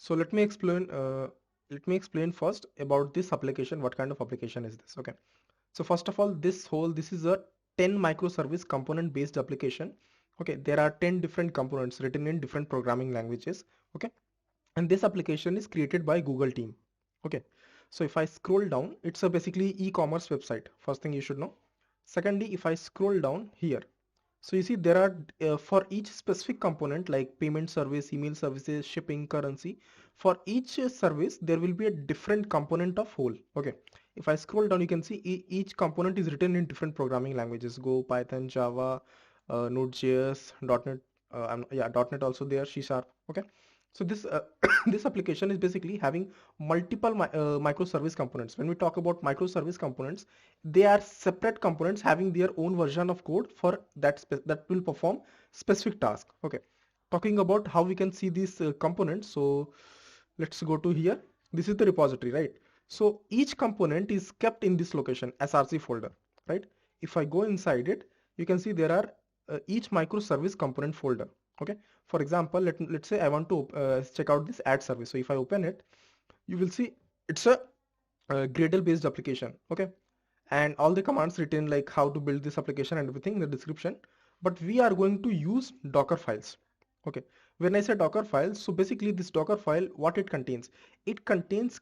So let me explain first about this application. What kind of application is this? Okay. So first of all, this is a 10 microservice component based application. Okay, there are 10 different components written in different programming languages. Okay, and this application is created by Google team. Okay, so if I scroll down, it's a basically e-commerce website. First thing you should know. Secondly, if I scroll down here, so you see there are for each specific component like payment service, email services, shipping, currency, for each service there will be a different component of whole. Okay, if I scroll down, you can see each component is written in different programming languages: Go, Python, Java, Node.js, .NET, yeah, .NET also there, C Sharp. Okay, so this this application is basically having multiple microservice components. When we talk about microservice components, they are separate components having their own version of code for that will perform specific task. Okay, talking about how we can see these components, so let's go to here. This is the repository, right? So each component is kept in this location, src folder, right? If I go inside it, you can see there are each microservice component folder. Okay, for example, let's say I want to check out this ad service. So if I open it, you will see it's a Gradle based application. Okay, and all the commands written like how to build this application and everything in the description, but we are going to use Docker files. Okay, when I say Docker files, so basically this Docker file, what it contains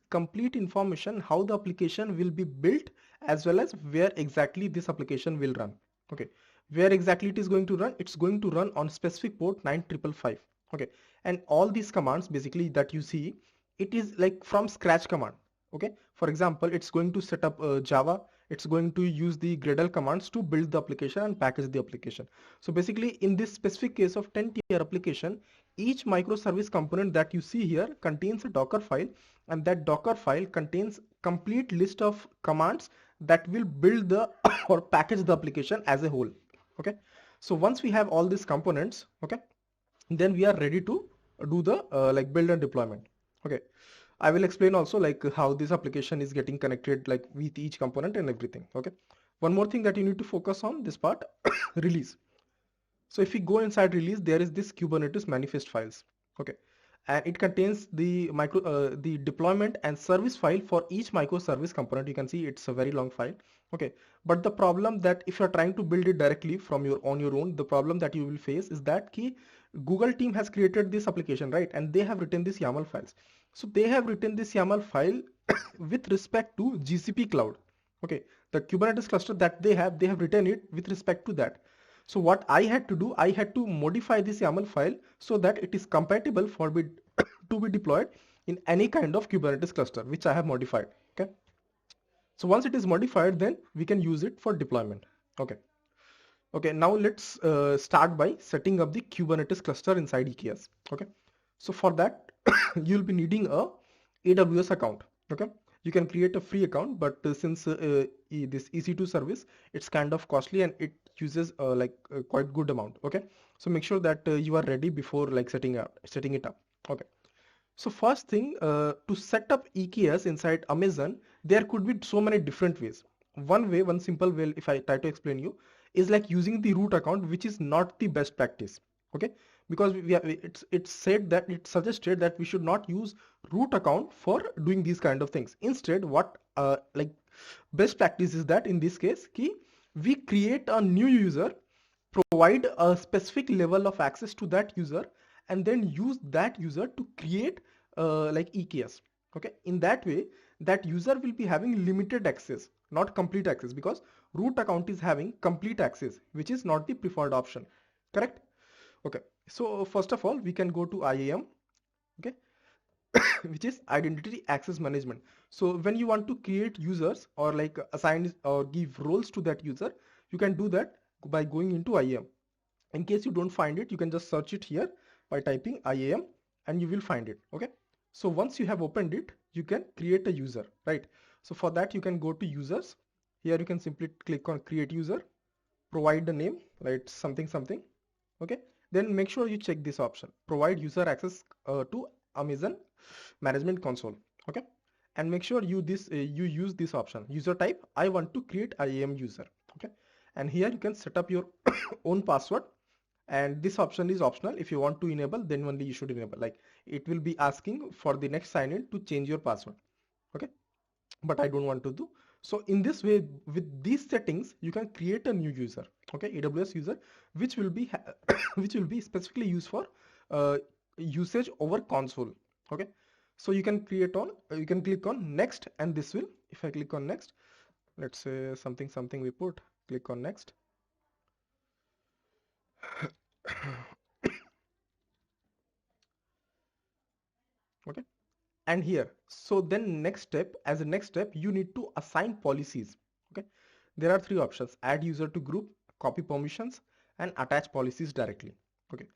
complete information how the application will be built, as well as where exactly this application will run. Okay, where exactly it is going to run, it's going to run on specific port 9555. Okay, and all these commands basically that you see, it is like from scratch command. Okay, for example, it's going to set up Java, it's going to use the Gradle commands to build the application and package the application. So basically in this specific case of 10-tier application, each microservice component that you see here contains a Docker file, and that Docker file contains complete list of commands that will build the or package the application as a whole. Okay, so once we have all these components, okay, then we are ready to do the like build and deployment. Okay, I will explain also like how this application is getting connected like with each component and everything. Okay, one more thing that you need to focus on this part, release. So if we go inside release, there is this Kubernetes manifest files. Okay, and it contains the deployment and service file for each microservice component. You can see it's a very long file. Okay, but the problem that if you're trying to build it directly from your on your own, the problem that you will face is that key Google team has created this application, right? And they have written this YAML files. So they have written this YAML file with respect to GCP cloud. Okay, the Kubernetes cluster that they have written it with respect to that. So what I had to do, I had to modify this YAML file so that it is compatible for to be deployed in any kind of Kubernetes cluster, which I have modified. Okay. So once it is modified, then we can use it for deployment. Okay. Okay. Now let's start by setting up the Kubernetes cluster inside EKS. Okay. So for that, you'll be needing a AWS account. Okay. You can create a free account, but since this EC2 service, it's kind of costly and it uses quite good amount. Okay, so make sure that you are ready before like setting it up. Okay, so first thing, to set up EKS inside Amazon, there could be so many different ways. One simple way, if I try to explain you, is like using the root account, which is not the best practice. Okay, because it's said that it suggested that we should not use root account for doing these kind of things. Instead, what like best practice is that in this case, we create a new user, provide a specific level of access to that user, and then use that user to create like EKS. Okay, in that way, that user will be having limited access, not complete access, because root account is having complete access, which is not the preferred option. Correct? Okay, so first of all, we can go to IAM. Okay, which is identity access management. So when you want to create users or like assign or give roles to that user, you can do that by going into IAM. In case you don't find it, you can just search it here by typing IAM and you will find it. Okay, so once you have opened it, you can create a user, right? So for that, you can go to users. Here you can simply click on create user, provide the name, like something something. Okay, then make sure you check this option, provide user access to Amazon management console. Okay, and make sure you use this option, user type. I want to create IAM user. Okay, and here you can set up your own password and this option is optional. If you want to enable, then only you should enable. Like it will be asking for the next sign in to change your password. Okay, but I don't want to do. So in this way, with these settings, you can create a new user. Okay, AWS user, which will be which will be specifically used for uh, usage over console. Okay, so you can create on, you can click on next, and this will, if I click on next, let's say something we put, click on next. Okay, and here, so then next step, as a next step, you need to assign policies. Okay, there are three options: add user to group, copy permissions, and attach policies directly. Okay,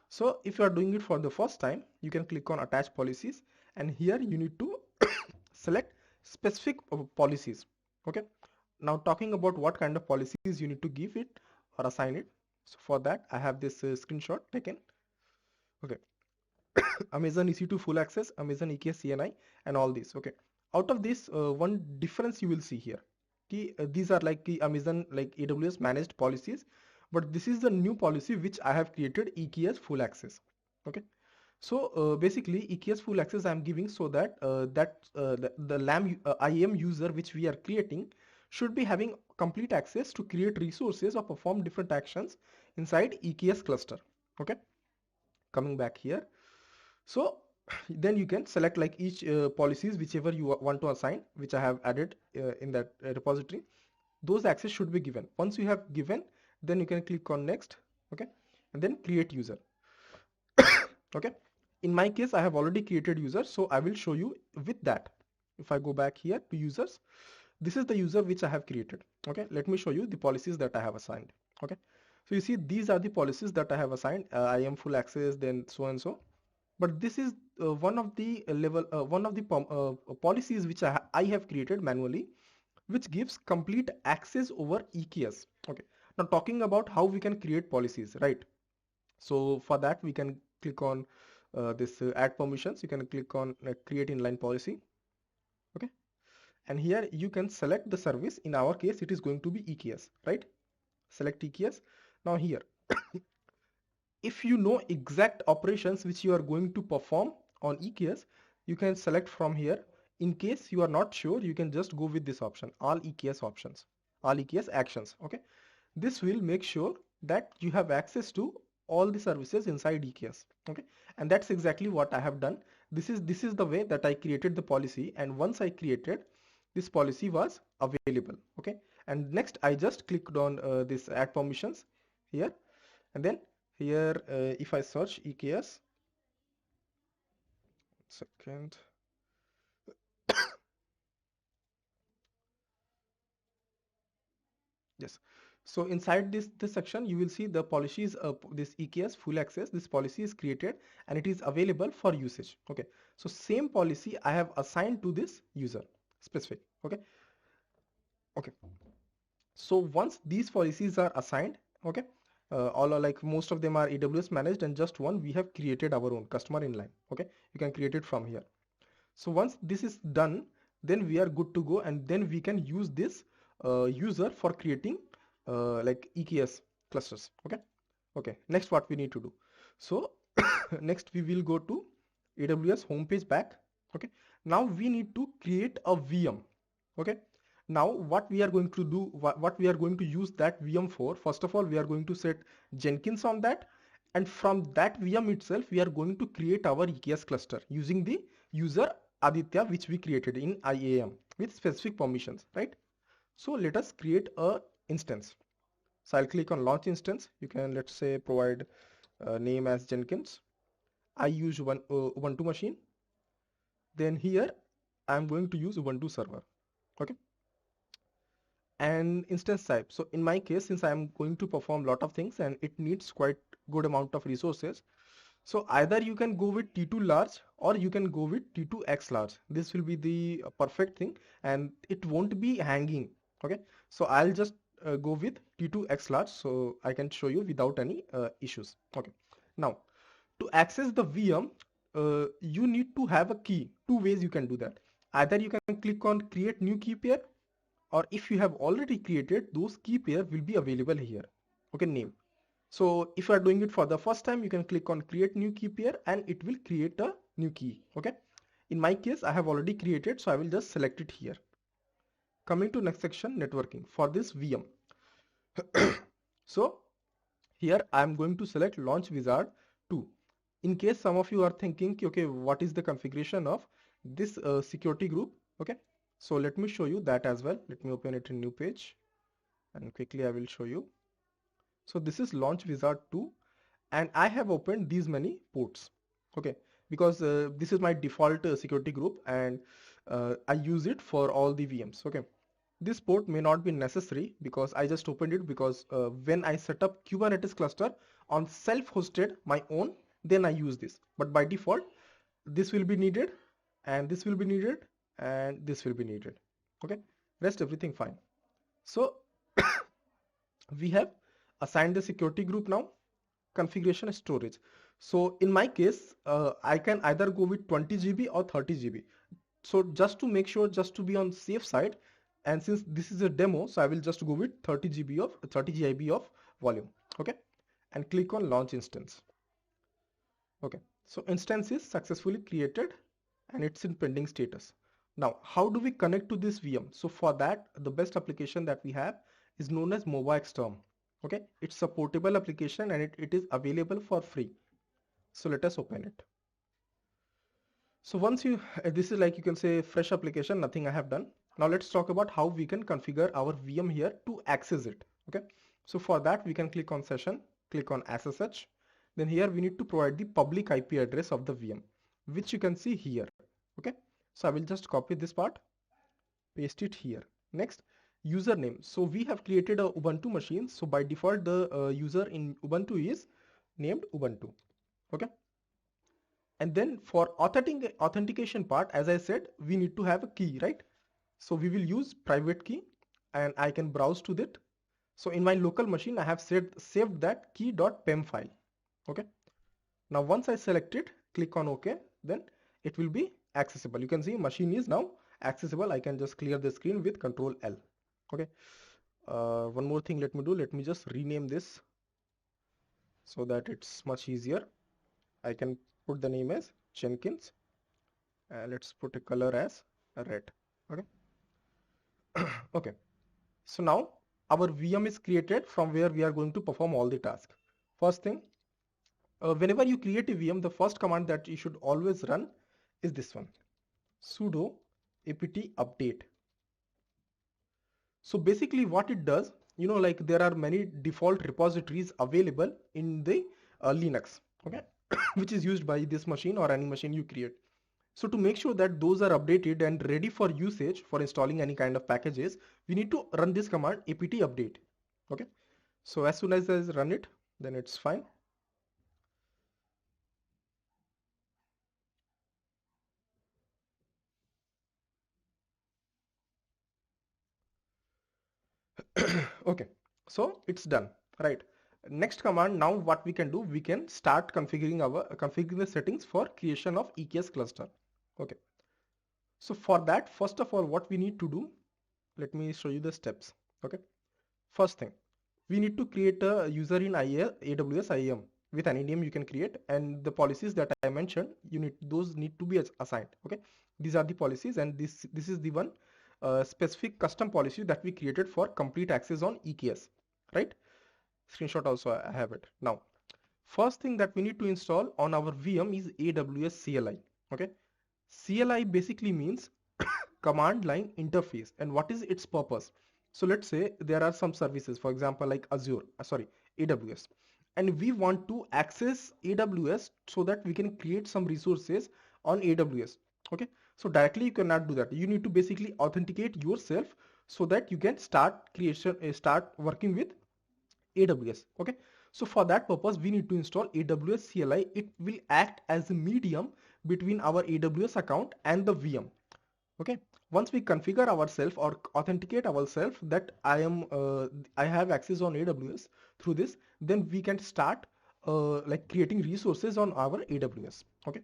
so if you are doing it for the first time, you can click on attach policies, and here you need to select specific policies. Okay, now talking about what kind of policies you need to give it or assign it. So for that, I have this screenshot taken. Okay, Amazon EC2 full access, Amazon EKS CNI, and all these. Okay, out of this, one difference you will see here. These are like the Amazon, like AWS managed policies, but this is the new policy which I have created, EKS full access. Okay, so basically EKS full access I am giving so that the LAM IAM user which we are creating should be having complete access to create resources or perform different actions inside EKS cluster. Okay, coming back here. So then you can select like each policies whichever you want to assign, which I have added in that repository. Those access should be given. Once you have given, then you can click on next. Okay, and then create user. Okay, in my case I have already created user, so I will show you with that. If I go back here to users, this is the user which I have created. Okay, let me show you the policies that I have assigned. Okay, so you see these are the policies that I have assigned. I am full access, then so and so. But this is one of the policies which I have created manually, which gives complete access over EKS. Okay, now talking about how we can create policies, right? So for that we can click on this add permissions. You can click on create inline policy. Okay, and here you can select the service. In our case it is going to be EKS, right? Select EKS. Now here if you know exact operations which you are going to perform on EKS, you can select from here. In case you are not sure, you can just go with this option, all EKS options, all EKS actions. Okay, this will make sure that you have access to all the services inside EKS. Okay, and that's exactly what I have done. This is the way that I created the policy, and once I created, this policy was available. Okay, and next I just clicked on this add permissions here, and then here if I search EKS, second, yes, so inside this section you will see the policies, this EKS full access, this policy is created and it is available for usage. Okay, so same policy I have assigned to this user specific. Okay, okay, so once these policies are assigned, okay, all are like most of them are AWS managed, and just one we have created our own customer inline. Okay, you can create it from here. So once this is done, then we are good to go, and then we can use this user for creating like EKS clusters. Okay, okay, next what we need to do. So next we will go to AWS homepage back. Okay, now we need to create a VM. Okay, now what we are going to do, what we are going to use that VM for, first of all we are going to set Jenkins on that, and from that VM itself we are going to create our EKS cluster using the user Aditya which we created in IAM with specific permissions, right? So let us create a instance. So I'll click on launch instance. You can, let's say, provide name as Jenkins. I use one Ubuntu machine. Then here I'm going to use Ubuntu server. Okay, and instance type. So in my case, since I'm going to perform a lot of things and it needs quite good amount of resources, so either you can go with T2 large or you can go with T2X large. This will be the perfect thing and it won't be hanging. Okay, so I'll just go with T2X large so I can show you without any issues. Okay, now to access the VM, you need to have a key. Two ways you can do that. Either you can click on create new key pair, or if you have already created, those key pair will be available here. Okay, name. So if you are doing it for the first time, you can click on create new key pair and it will create a new key. Okay. In my case, I have already created, so I will just select it here. Coming to next section, networking for this VM. So here I am going to select launch wizard 2. In case some of you are thinking, okay, what is the configuration of this security group? Okay. So let me show you that as well. Let me open it in new page and quickly I will show you. So this is launch wizard 2 and I have opened these many ports. Okay, because this is my default security group and I use it for all the VMs. Okay, this port may not be necessary because I just opened it because when I set up Kubernetes cluster on self-hosted my own, then I use this. But by default, this will be needed and this will be needed and this will be needed. Okay, rest everything fine. So we have assigned the security group now. Configuration storage. So in my case, I can either go with 20 GB or 30 GB. So just to make sure, just to be on safe side, and since this is a demo, so I will just go with 30 GB of 30 GB of volume. Okay, and click on launch instance. Okay, so instance is successfully created and it's in pending status. Now, how do we connect to this VM? So for that, the best application that we have is known as MobaXterm. Okay, it's a portable application and it is available for free. So let us open it. So once you, this is like you can say fresh application, nothing I have done. Now let's talk about how we can configure our VM here to access it. Okay, so for that we can click on session, click on SSH. Then here we need to provide the public IP address of the VM, which you can see here. Okay, so I will just copy this part, paste it here. Next, username. So we have created a Ubuntu machine. So by default, the user in Ubuntu is named Ubuntu. Okay. And then for authentication part, as I said, we need to have a key, right? So we will use private key and I can browse to that. So in my local machine, I have saved that key.pem file. Okay. Now once I select it, click on OK, then it will be accessible. You can see machine is now accessible. I can just clear the screen with Control L. Okay. One more thing let me do. Let me just rename this so that it's much easier. I can put the name as Jenkins. Let's put a color as red. Okay. Okay. So now our VM is created from where we are going to perform all the tasks. First thing, whenever you create a VM, the first command that you should always run is this one, sudo apt update. So basically what it does, you know, like there are many default repositories available in the Linux, okay, which is used by this machine or any machine you create. So to make sure that those are updated and ready for usage for installing any kind of packages, we need to run this command apt update. Okay. So as soon as I run it, then it's fine. Okay. So it's done, right? Next command, now what we can do, we can start configuring the settings for creation of EKS cluster. Okay. So for that, first of all, what we need to do, let me show you the steps. Okay. First thing, we need to create a user in AWS IAM with any name you can create, and the policies that I mentioned, those need to be assigned. Okay, these are the policies, and this is the one specific custom policy that we created for complete access on EKS. Right? Screenshot also I have it. Now, first thing that we need to install on our VM is AWS CLI. Okay, CLI basically means command line interface, and what is its purpose? So let's say there are some services, for example, like AWS, and we want to access AWS so that we can create some resources on AWS. Okay, so directly you cannot do that. You need to basically authenticate yourself so that you can start working with AWS. Okay, so for that purpose we need to install AWS CLI. It will act as a medium between our AWS account and the VM. Okay, once we configure ourselves or authenticate ourselves that I have access on AWS through this, then we can start like creating resources on our AWS. Okay,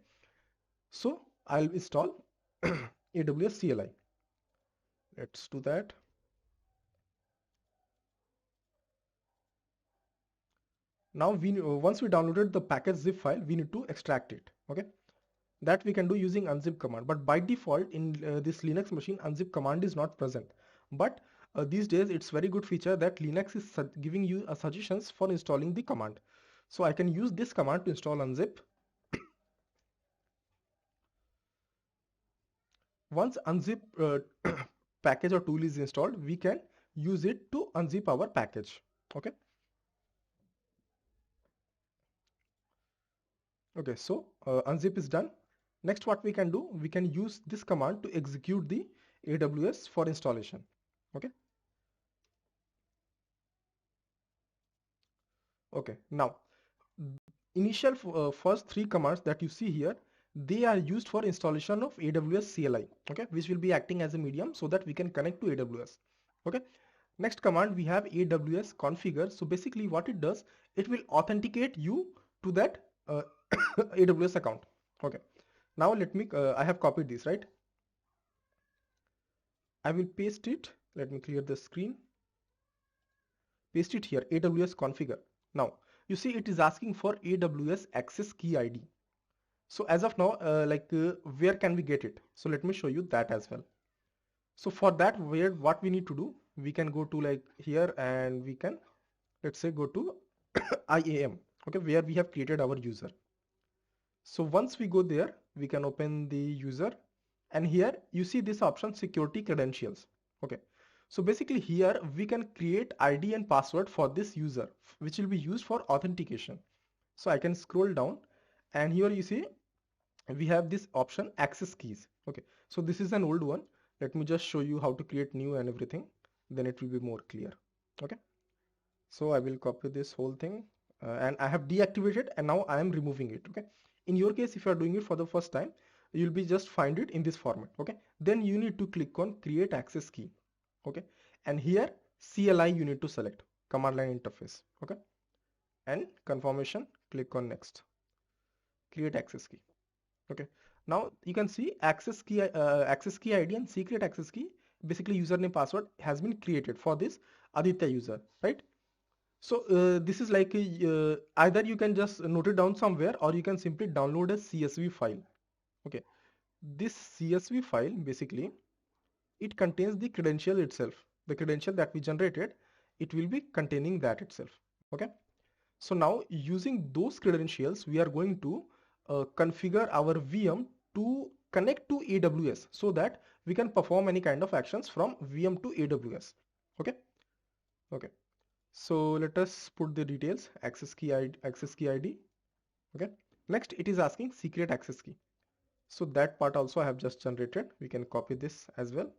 so I'll install AWS CLI. Let's do that. Now once we downloaded the package zip file, we need to extract it. Okay, that we can do using unzip command, but by default in this Linux machine unzip command is not present. But these days it's very good feature that Linux is giving you suggestions for installing the command. So I can use this command to install unzip. Once unzip package or tool is installed, we can use it to unzip our package. Okay. Okay, so unzip is done. Next, what we can do, we can use this command to execute the AWS for installation. Okay. Okay. Now, initial first three commands that you see here, they are used for installation of AWS CLI. Okay, which will be acting as a medium so that we can connect to AWS. Okay. Next command we have AWS configure. So basically, what it does, it will authenticate you to that AWS account. Okay. Now let me, I have copied this, right? I will paste it. Let me clear the screen. Paste it here, AWS configure. Now, you see it is asking for AWS access key ID. So as of now, where can we get it? So let me show you that as well. So for that, what we need to do, we can go to like here and we can, let's say, go to IAM, okay, where we have created our user. So once we go there, we can open the user, and here you see this option, security credentials. Okay. So basically here we can create ID and password for this user, which will be used for authentication. So I can scroll down, and here you see we have this option, access keys. Okay. So this is an old one. Let me just show you how to create new and everything. Then it will be more clear. Okay. So I will copy this whole thing and I have deactivated, and now I am removing it. Okay. In your case, if you are doing it for the first time, you'll be just find it in this format. Okay. Then you need to click on create access key. Okay. And here CLI you need to select, command line interface. Okay. And confirmation, click on next, create access key. Okay. Now you can see access key ID and secret access key, basically username password has been created for this Aditya user, right? So this is like either you can just note it down somewhere, or you can simply download a CSV file. Okay, this CSV file basically, it contains the credential itself. The credential that we generated, it will be containing that itself. Okay, so now using those credentials, we are going to configure our VM to connect to AWS so that we can perform any kind of actions from VM to AWS. Okay, okay. So let us put the details, access key ID. Okay. Next, it is asking secret access key. So that part also I have just generated. We can copy this as well,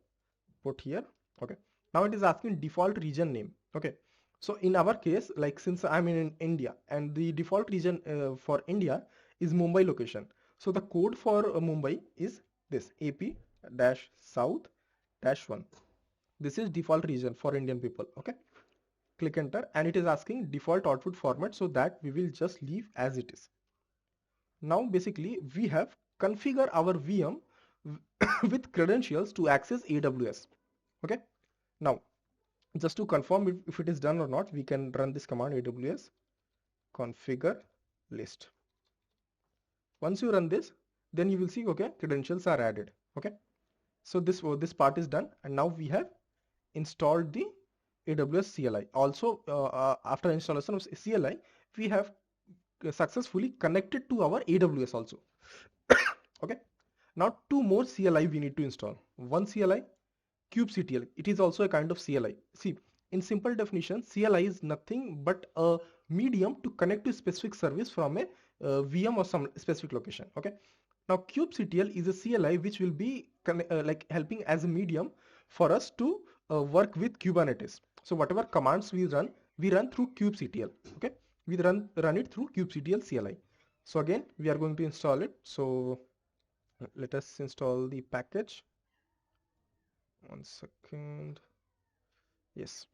put here. Okay. Now it is asking default region name. Okay. So in our case, like since I'm in India and the default region for India is Mumbai location. So the code for Mumbai is this AP-South-1. This is default region for Indian people. Okay. Click enter, and it is asking default output format, so that we will just leave as it is. Now basically we have configured our VM with credentials to access AWS. Okay. Now just to confirm if it is done or not, we can run this command, AWS configure list. Once you run this, then you will see, okay, credentials are added. Okay. So this part is done, and now we have installed the AWS CLI. Also, after installation of CLI, we have successfully connected to our AWS also. Okay. Now two more CLI we need to install. One CLI, kubectl. It is also a kind of CLI. See, in simple definition, CLI is nothing but a medium to connect to specific service from a VM or some specific location. Okay. Now kubectl is a CLI which will be like helping as a medium for us to work with Kubernetes. So whatever commands we run through kubectl. Okay, we run it through kubectl CLI. So again, we are going to install it. So let us install the package. One second. Yes.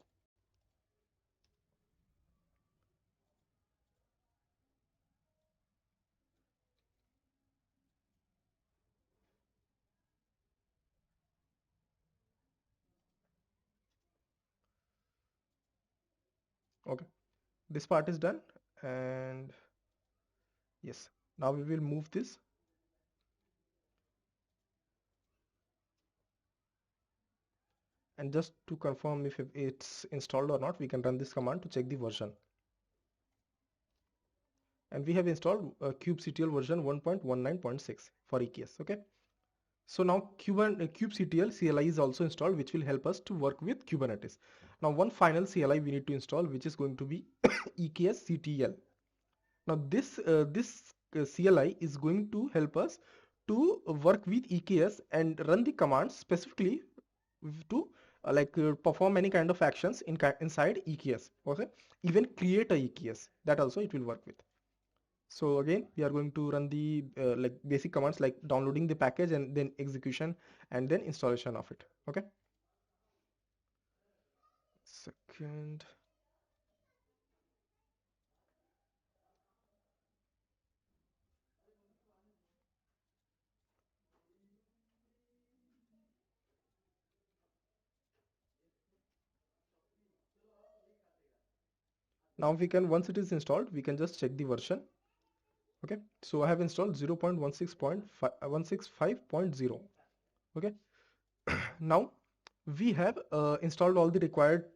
Okay. This part is done. And yes, now we will move this. And just to confirm if it's installed or not, we can run this command to check the version. And we have installed kubectl version 1.19.6 for EKS. Okay. So now kubectl CLI is also installed, which will help us to work with Kubernetes. Now one final CLI we need to install, which is going to be EKS CTL. Now this CLI is going to help us to work with EKS and run the commands specifically to perform any kind of actions inside EKS. Okay, even create a EKS, that also it will work with. So again, we are going to run the basic commands like downloading the package and then execution and then installation of it. Okay. Second. Now we can, once it is installed, we can just check the version. Okay. So I have installed 0.16.5.0. Okay. Now we have installed all the required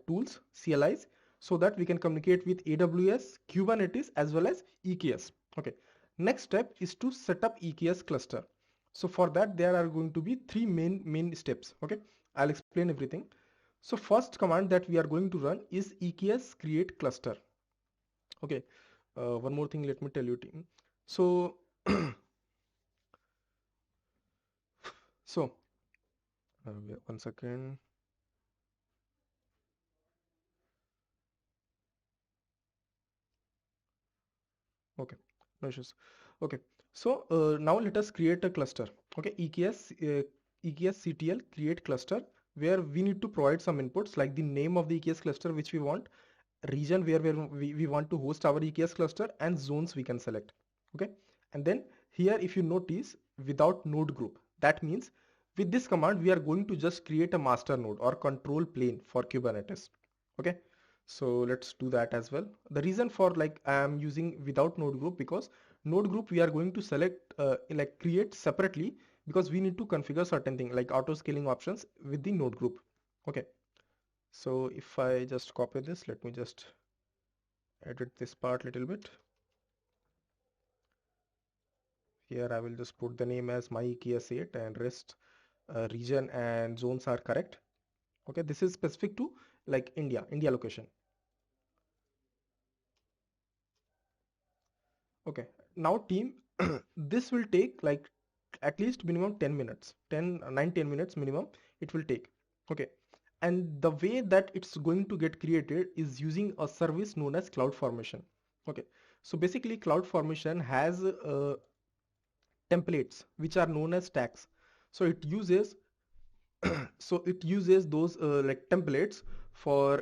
tools, CLIs, so that we can communicate with AWS, Kubernetes as well as EKS. Okay. Next step is to set up EKS cluster. So for that there are going to be three main steps. Okay. I'll explain everything. So first command that we are going to run is EKS create cluster. Okay. One more thing, let me tell you team. So so one second. Okay, no issues. Okay, so now let us create a cluster. Okay, EKS CTL create cluster, where we need to provide some inputs like the name of the EKS cluster which we want, region where we want to host our EKS cluster, and zones we can select. Okay, and then here if you notice, without node group, that means with this command we are going to just create a master node or control plane for Kubernetes. Okay, so let's do that as well. The reason for I am using without node group, because node group we are going to select create separately, because we need to configure certain thing like auto scaling options with the node group. Okay, so if I just copy this, let me just edit this part a little bit. Here I will just put the name as my EKS 8 and rest region and zones are correct. Okay, this is specific to India location. Okay, now team, this will take at least minimum 10 minutes, 10 minutes minimum it will take. Okay, and the way that it's going to get created is using a service known as CloudFormation. Okay, so basically CloudFormation has templates which are known as tags. So it uses so it uses those templates for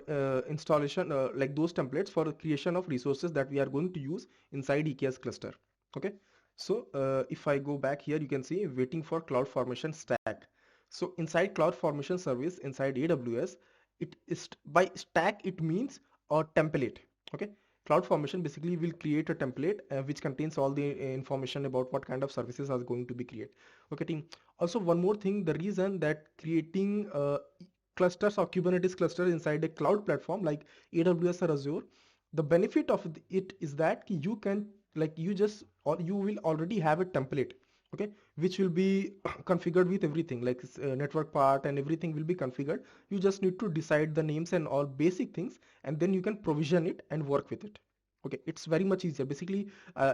installation, those templates for the creation of resources that we are going to use inside EKS cluster. Okay, so if I go back here, you can see waiting for CloudFormation stack. So inside CloudFormation service inside AWS, it is by stack it means a template. Okay, CloudFormation basically will create a template which contains all the information about what kind of services are going to be created. Okay team, also one more thing, the reason that creating clusters or Kubernetes clusters inside a cloud platform like AWS or Azure, the benefit of it is that you can you just, or you will already have a template, okay, which will be configured with everything network part and everything will be configured. You just need to decide the names and all basic things, and then you can provision it and work with it. Okay, it's very much easier. Basically,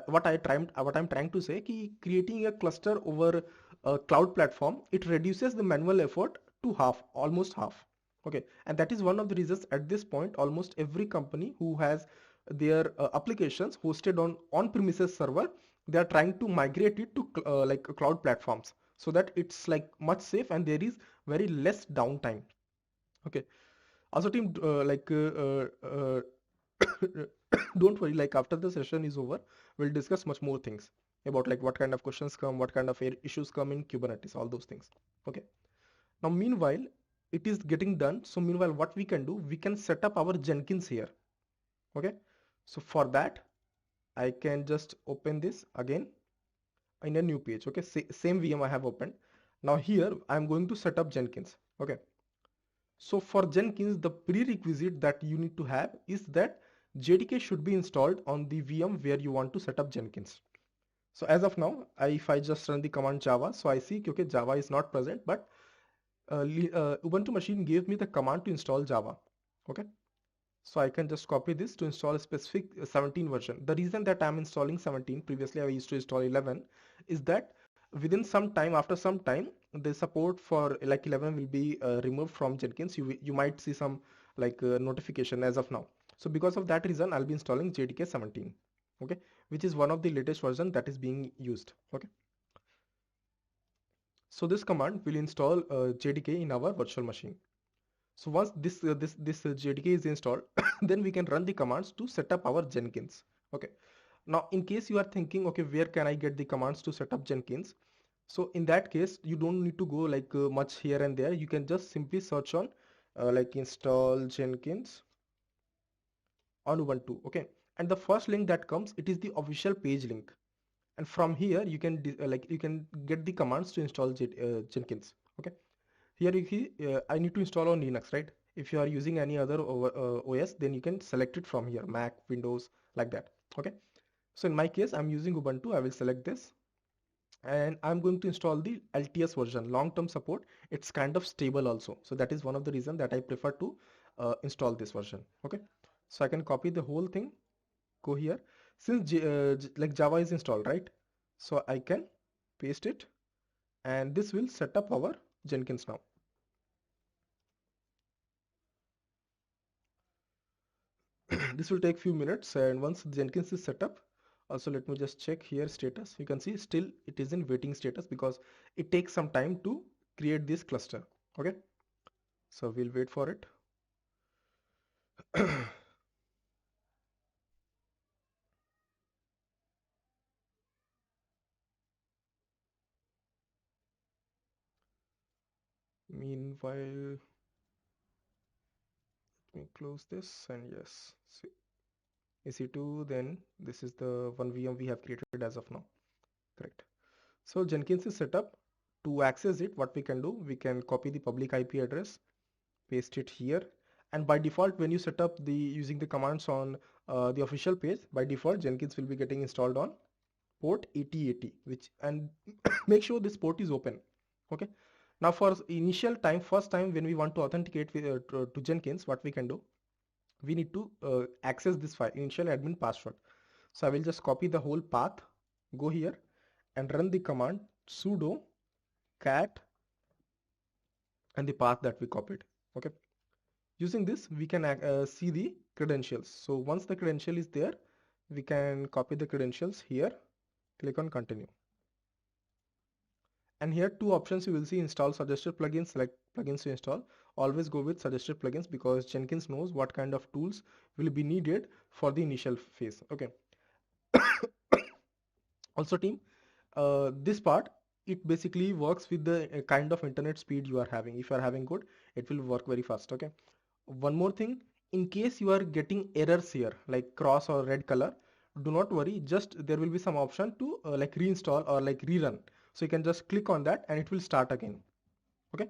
what I'm trying to say, creating a cluster over a cloud platform, it reduces the manual effort to half, almost half. Okay, and that is one of the reasons at this point almost every company who has their applications hosted on on-premises server, they are trying to migrate it to cloud platforms, so that it's much safe and there is very less downtime. Okay, also team, don't worry, after the session is over, we'll discuss much more things about what kind of questions come, what kind of issues come in Kubernetes, all those things. Okay, now meanwhile it is getting done. So meanwhile what we can do, we can set up our Jenkins here. Okay, So for that, I can just open this again in a new page. Okay, same VM I have opened. Now here I'm going to set up Jenkins. Okay, so for Jenkins, the prerequisite that you need to have is that JDK should be installed on the VM where you want to set up Jenkins. So as of now, if I just run the command Java, so I see okay, Java is not present, but Ubuntu machine gave me the command to install Java. Okay, so I can just copy this to install a specific 17 version. The reason that I'm installing 17, previously I used to install 11, is that within some time, after some time, the support for like 11 will be removed from Jenkins. You might see some like notification as of now. So because of that reason, I'll be installing JDK 17, okay, which is one of the latest version that is being used. Okay, so this command will install JDK in our virtual machine. So once this JDK is installed, then we can run the commands to set up our Jenkins. Okay. Now, in case you are thinking, okay, where can I get the commands to set up Jenkins? So in that case, you don't need to go like much here and there. You can just simply search on like install Jenkins on Ubuntu. Okay. And the first link that comes, it is the official page link. And from here, you can you can get the commands to install Jenkins. Okay. Here you see, I need to install on Linux, right? If you are using any other OS, then you can select it from here, Mac, Windows, like that. Okay. So in my case, I'm using Ubuntu. I will select this and I'm going to install the LTS version, long-term support. It's kind of stable also. So that is one of the reasons that I prefer to install this version. Okay. So I can copy the whole thing, go here. Since like Java is installed, right? So I can paste it and this will set up our Jenkins now. This will take few minutes, and once Jenkins is set up, also let me just check here status. You can see still it is in waiting status because it takes some time to create this cluster. Okay, so we'll wait for it. Meanwhile, let me close this, and yes, see, EC2, then this is the one VM we have created as of now. Correct. So Jenkins is set up. To access it, what we can do, we can copy the public IP address, paste it here, and by default when you set up the using the commands on the official page, by default Jenkins will be getting installed on port 8080, which and make sure this port is open. Okay, now for initial time, first time when we want to authenticate with, to Jenkins, what we can do, we need to access this file, initial admin password. So I will just copy the whole path, go here and run the command sudo cat and the path that we copied. Okay, using this we can see the credentials. So once the credential is there, we can copy the credentials here, click on continue, and here two options you will see: install suggested plugins, select plugins to install. Always go with suggested plugins because Jenkins knows what kind of tools will be needed for the initial phase. Okay. Also team, this part, it basically works with the kind of internet speed you are having. If you are having good, it will work very fast. Okay, one more thing, in case you are getting errors here like cross or red color, do not worry, just there will be some option to like reinstall or like rerun. So you can just click on that and it will start again. Okay,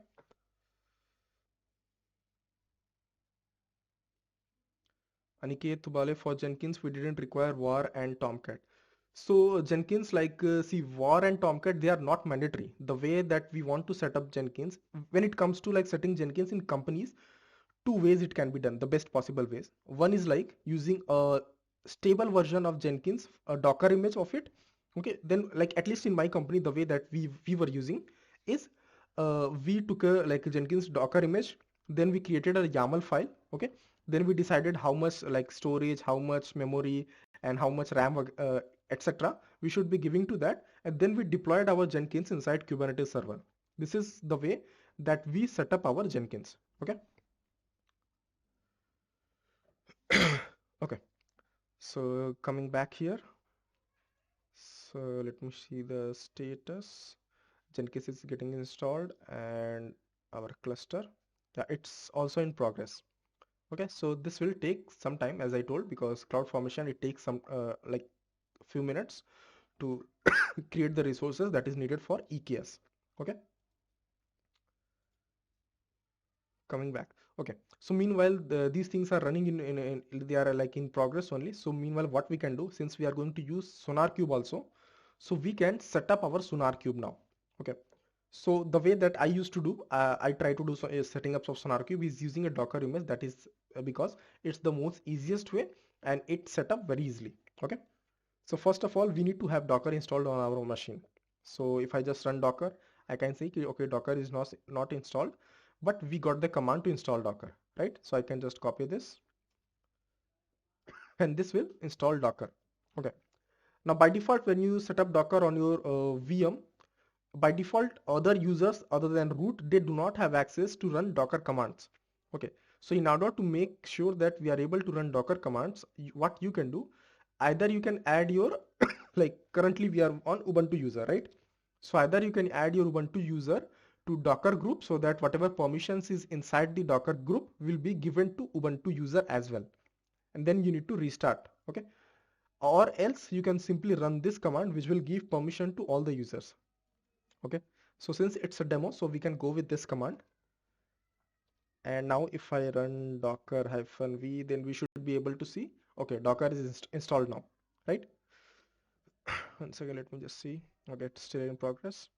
Aniket Tubale, for Jenkins we didn't require var and Tomcat. So Jenkins, like see, var and Tomcat, they are not mandatory. The way that we want to set up Jenkins, when it comes to like setting Jenkins in companies, two ways it can be done, the best possible ways. One is like using a stable version of Jenkins, a Docker image of it. Okay, then like at least in my company, the way that we were using is we took a like a Jenkins Docker image, then we created a YAML file. Okay, then we decided how much like storage, how much memory, and how much RAM, etc. we should be giving to that, and then we deployed our Jenkins inside Kubernetes server. This is the way that we set up our Jenkins. Okay. Okay, so coming back here, so let me see the status. Jenkins is getting installed and our cluster, yeah, it's also in progress. Okay, so this will take some time, as I told, because CloudFormation, it takes some like few minutes to create the resources that is needed for EKS. Okay, coming back. Okay, so meanwhile these things are running in they are like in progress only. So meanwhile, what we can do, since we are going to use SonarQube also, so we can set up our SonarQube now. Okay, so the way that I used to do, I try to do setting up of SonarQube is using a Docker image. That is because it's the most easiest way and it's set up very easily. Okay, so first of all, we need to have Docker installed on our machine. So if I just run Docker, I can say, okay, Docker is not installed, but we got the command to install Docker, right? So I can just copy this and this will install Docker. Okay. Now by default, when you set up Docker on your VM, by default, other users other than root, they do not have access to run Docker commands. Okay. So in order to make sure that we are able to run Docker commands, what you can do, either you can add your like currently we are on Ubuntu user, right? So either you can add your Ubuntu user to Docker group so that whatever permissions is inside the Docker group will be given to Ubuntu user as well. And then you need to restart. Okay. Or else you can simply run this command which will give permission to all the users. Okay. So since it's a demo, so we can go with this command. And now if I run docker-v, then we should be able to see, okay, Docker is installed now, right? One second, let me just see. Okay, it's still in progress.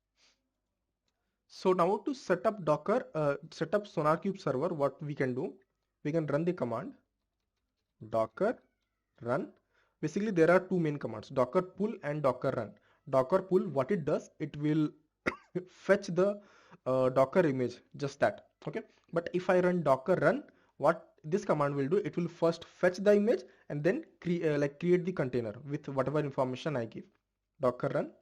So now to set up Docker, set up SonarQube server, what we can do, we can run the command docker run. Basically, there are two main commands, docker pull and docker run. Docker pull, what it does, it will fetch the Docker image, just that. Okay, but if I run docker run, what this command will do, it will first fetch the image and then create the container with whatever information I give. Docker run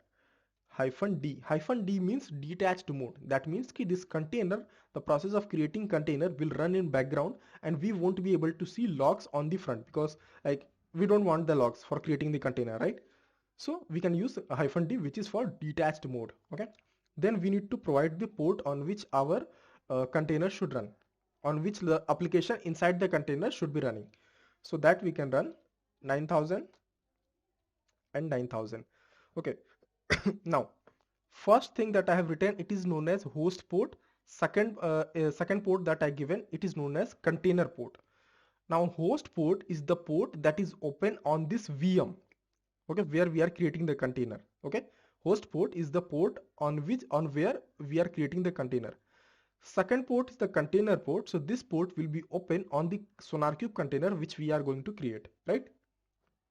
-d. -d means detached mode. That means ki this container, the process of creating container will run in background and we won't be able to see logs on the front because like we don't want the logs for creating the container, right? So we can use -d, which is for detached mode. Okay. Then we need to provide the port on which our container should run, on which the application inside the container should be running. So that we can run 9000 and 9000. Okay. Now, first thing that I have written, it is known as host port. Second port that I given, it is known as container port. Now, host port is the port that is open on this VM, okay, where we are creating the container. Okay, host port is the port on where we are creating the container. Second port is the container port. So this port will be open on the SonarQube container which we are going to create, right?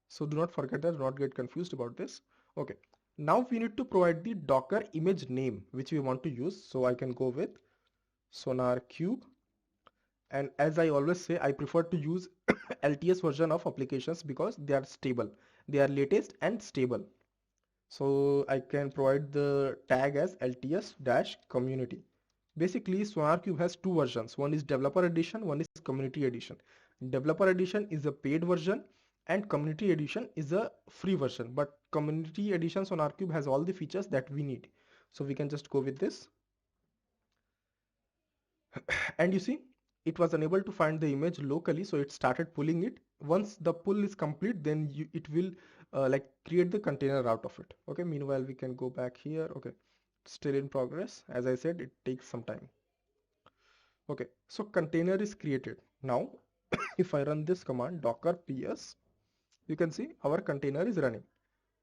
So do not forget that, do not get confused about this. Okay. Now we need to provide the Docker image name which we want to use. So I can go with SonarQube. And as I always say, I prefer to use LTS version of applications because they are stable. They are latest and stable. So I can provide the tag as LTS-community. Basically, SonarQube has two versions. One is developer edition, one is community edition. Developer edition is a paid version and community edition is a free version. But community edition SonarQube has all the features that we need. So we can just go with this. And you see, it was unable to find the image locally, so it started pulling it. Once the pull is complete, then it will like create the container out of it. Okay, meanwhile we can go back here. Okay, still in progress. As I said, it takes some time. Okay, so container is created. Now if I run this command docker ps, you can see our container is running.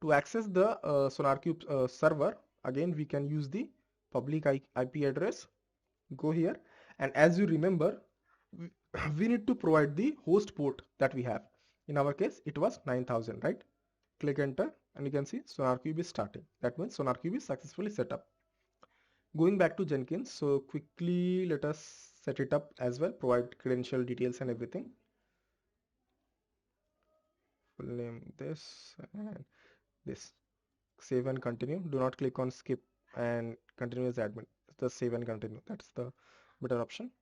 To access the SonarQube server, again we can use the public IP address. Go here, and as you remember, we need to provide the host port that we have. In our case, it was 9000, right? Click enter and you can see SonarQube is starting. That means SonarQube is successfully set up. Going back to Jenkins, so quickly let us set it up as well, provide credential details and everything. Full name this and this. Save and continue. Do not click on skip and continue as admin. The save and continue. That's the better option.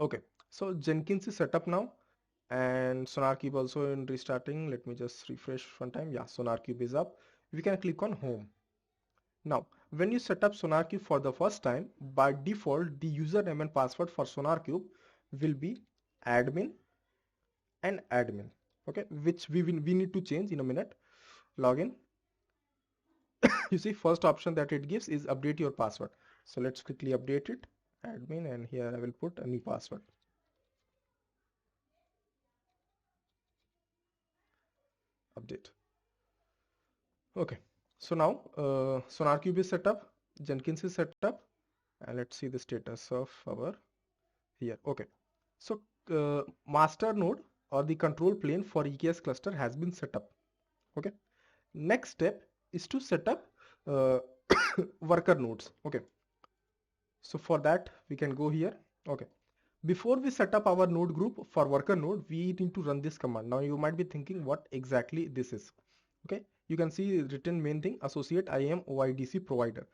Okay, so Jenkins is set up now and SonarQube also in restarting. Let me just refresh one time. Yeah, SonarQube is up. We can click on home. Now, When you set up SonarQube for the first time, by default, the username and password for SonarQube will be admin and admin. Okay, which we need to change in a minute. Login. You see, first option that it gives is update your password. So let's quickly update it. Admin, and here I will put a new password. Update. Okay. So now SonarQube is set up, Jenkins is set up, and let's see the status of our here. Okay. So master node or the control plane for EKS cluster has been set up. Okay. Next step is to set up uh, worker nodes. Okay. So for that we can go here. Okay. Before we set up our node group for worker node, we need to run this command. Now you might be thinking what exactly this is. Okay. You can see written main thing, associate IAM OIDC provider.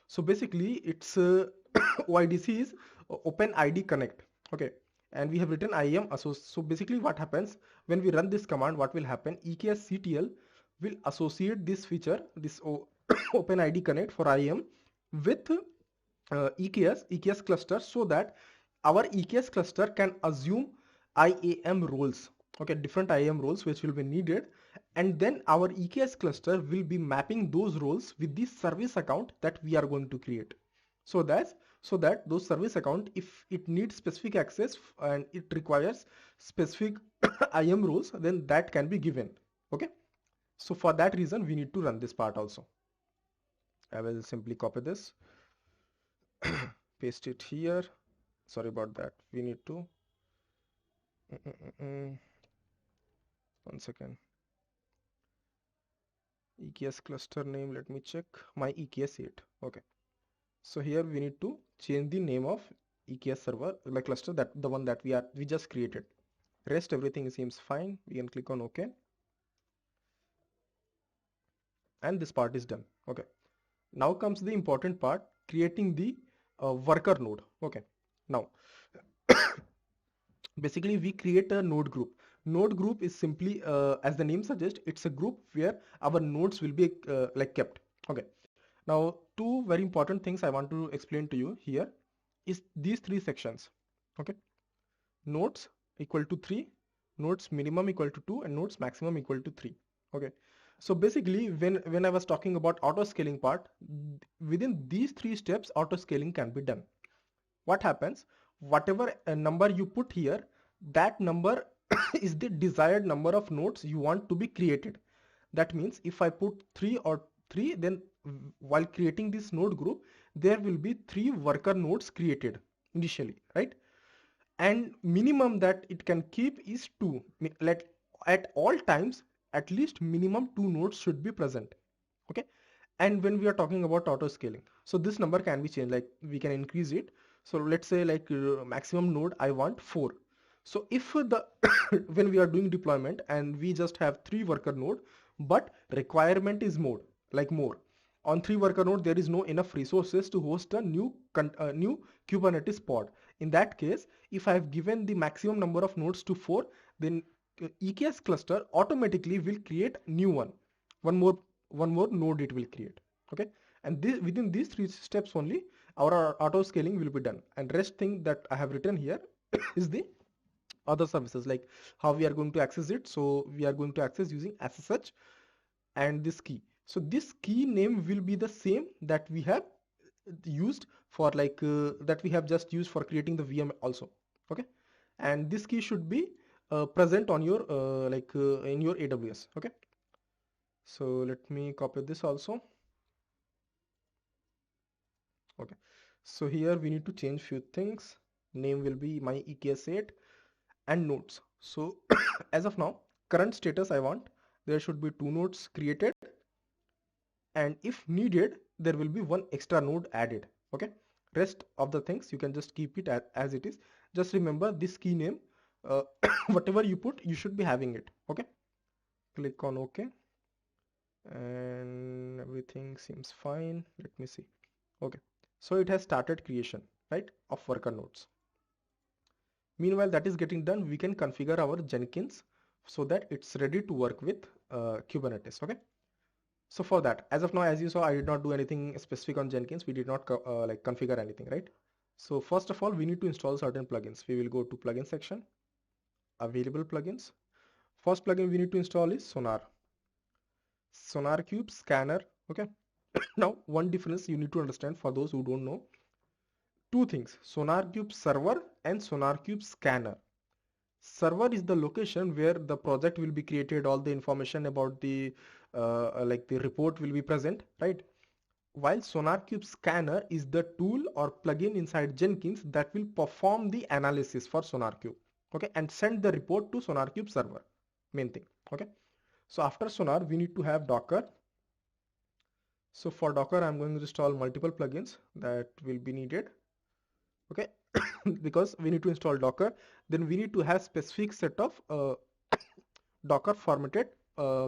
So basically it's OIDC is Open ID Connect. Okay. And we have written IAM associate. So basically what happens when we run this command, what will happen? EKS CTL will associate this feature, this Open ID Connect for IAM with EKS cluster, so that our EKS cluster can assume IAM roles. Okay, different IAM roles which will be needed, and then our EKS cluster will be mapping those roles with the service account that we are going to create. So that those service account, if it needs specific access and it requires specific IAM roles, then that can be given. Okay, so for that reason we need to run this part also. I will simply copy this, paste it here. Sorry about that. We need to one second. EKS cluster name, let me check. My EKS 8. Okay. So here we need to change the name of EKS server, like cluster, that the one that we just created. Rest everything seems fine. We can click on OK. And this part is done. Okay. Now comes the important part, creating the worker node. Okay. Now basically we create a node group. Node group is simply as the name suggests, it's a group where our nodes will be like kept. Okay. Now two very important things I want to explain to you here is these three sections. Okay. Nodes equal to 3, nodes minimum equal to 2, and nodes maximum equal to 3. Okay. So basically when I was talking about auto scaling part, within these three steps auto scaling can be done. What happens, whatever number you put here, that number is the desired number of nodes you want to be created. That means if I put 3 or 3, then while creating this node group, there will be 3 worker nodes created initially, right? And minimum that it can keep is 2. Let at all times at least minimum 2 nodes should be present. Okay. And when we are talking about auto scaling, so this number can be changed, like we can increase it. So let's say like maximum node I want 4. So if the when we are doing deployment and we just have 3 worker node, but requirement is more, like more on 3 worker node, there is no enough resources to host a new Kubernetes pod. In that case, if I have given the maximum number of nodes to 4, then EKS cluster automatically will create new one more node it will create. Okay. And within these 3 steps only our auto scaling will be done, and rest thing that I have written here is the other services, like how we are going to access it. So we are going to access using SSH and this key. So this key name will be the same that we have used for like that we have just used for creating the VM also. Okay. And this key should be present on your in your AWS. Okay. So let me copy this also. Okay. So here we need to change few things. Name will be my EKS8 and nodes. So as of now, current status I want there should be 2 nodes created, and if needed there will be 1 extra node added. Okay. Rest of the things you can just keep it as it is. Just remember this key name, whatever you put you should be having it. Okay. Click on OK, and everything seems fine. Let me see. Okay. So it has started creation, right, of worker nodes. Meanwhile that is getting done, we can configure our Jenkins so that it's ready to work with Kubernetes. Okay. So for that, as of now, as you saw, I did not do anything specific on Jenkins. We did not like configure anything, right? So first of all, we need to install certain plugins. We will go to plugin section, available plugins. First plugin we need to install is SonarQube Scanner. Okay. Now, one difference you need to understand for those who don't know, two things: SonarQube Server and SonarQube Scanner. Server is the location where the project will be created, all the information about the like the report will be present, right? While SonarQube Scanner is the tool or plugin inside Jenkins that will perform the analysis for SonarQube, okay, and send the report to SonarQube server, main thing, okay. So after Sonar, we need to have Docker. So for Docker, I'm going to install multiple plugins that will be needed, okay. Because we need to install Docker, then we need to have specific set of Docker formatted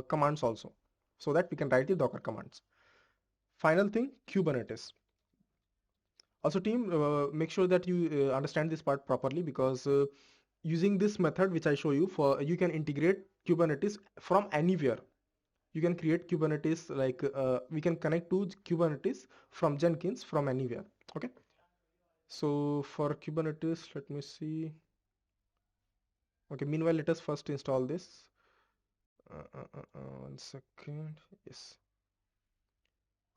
commands also, so that we can write the Docker commands. Final thing, Kubernetes. Also team, make sure that you understand this part properly, because using this method which I show you, for you can integrate Kubernetes from anywhere. You can create Kubernetes, like we can connect to Kubernetes from Jenkins from anywhere, okay. So for Kubernetes, let me see. Okay, meanwhile let us first install this. 1 second. Yes.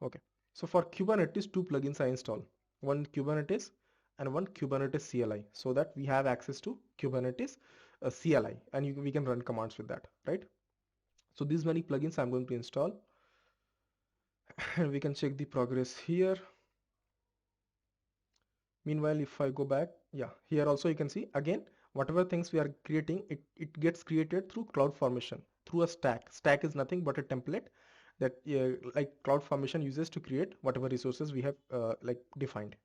Okay, so for Kubernetes, two plugins I install, one Kubernetes and one Kubernetes CLI, so that we have access to Kubernetes CLI, and we can run commands with that, right? So these many plugins I'm going to install, and we can check the progress here. Meanwhile, if I go back, yeah, here also you can see again, whatever things we are creating, it gets created through CloudFormation, through a stack. Stack is nothing but a template that like CloudFormation uses to create whatever resources we have like defined,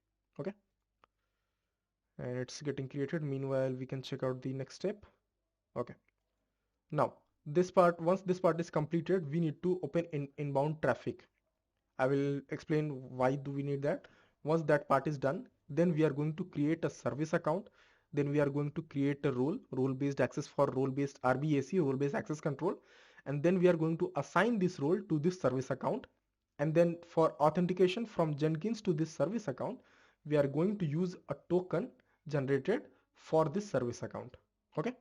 okay. And it's getting created. Meanwhile, we can check out the next step, okay. Now this part, once this part is completed, we need to open inbound traffic. I will explain why do we need that. Once that part is done, then we are going to create a service account. Then we are going to create a role-based access for role-based RBAC, role-based access control. And then we are going to assign this role to this service account. And then for authentication from Jenkins to this service account, we are going to use a token generated for this service account. Okay.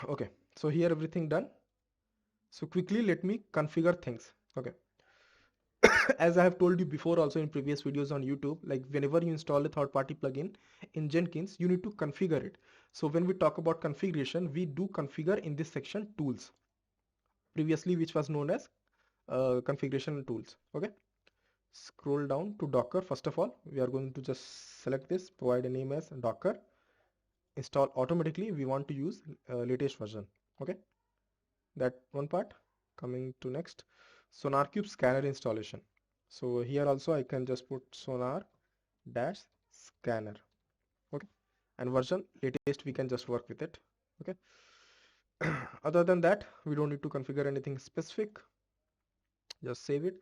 Okay. So here everything done. So quickly let me configure things. Okay. As I have told you before also in previous videos on YouTube, like whenever you install a third-party plugin in Jenkins, you need to configure it. So when we talk about configuration, we do configure in this section tools, previously which was known as configuration tools. Okay. Scroll down to Docker. First of all, we are going to just select this, provide a name as Docker, install automatically. We want to use latest version. Okay. That one part. Coming to next, SonarQube scanner installation. So here also I can just put sonar dash scanner, okay, and version latest, we can just work with it, okay. Other than that, we don't need to configure anything specific, just save it.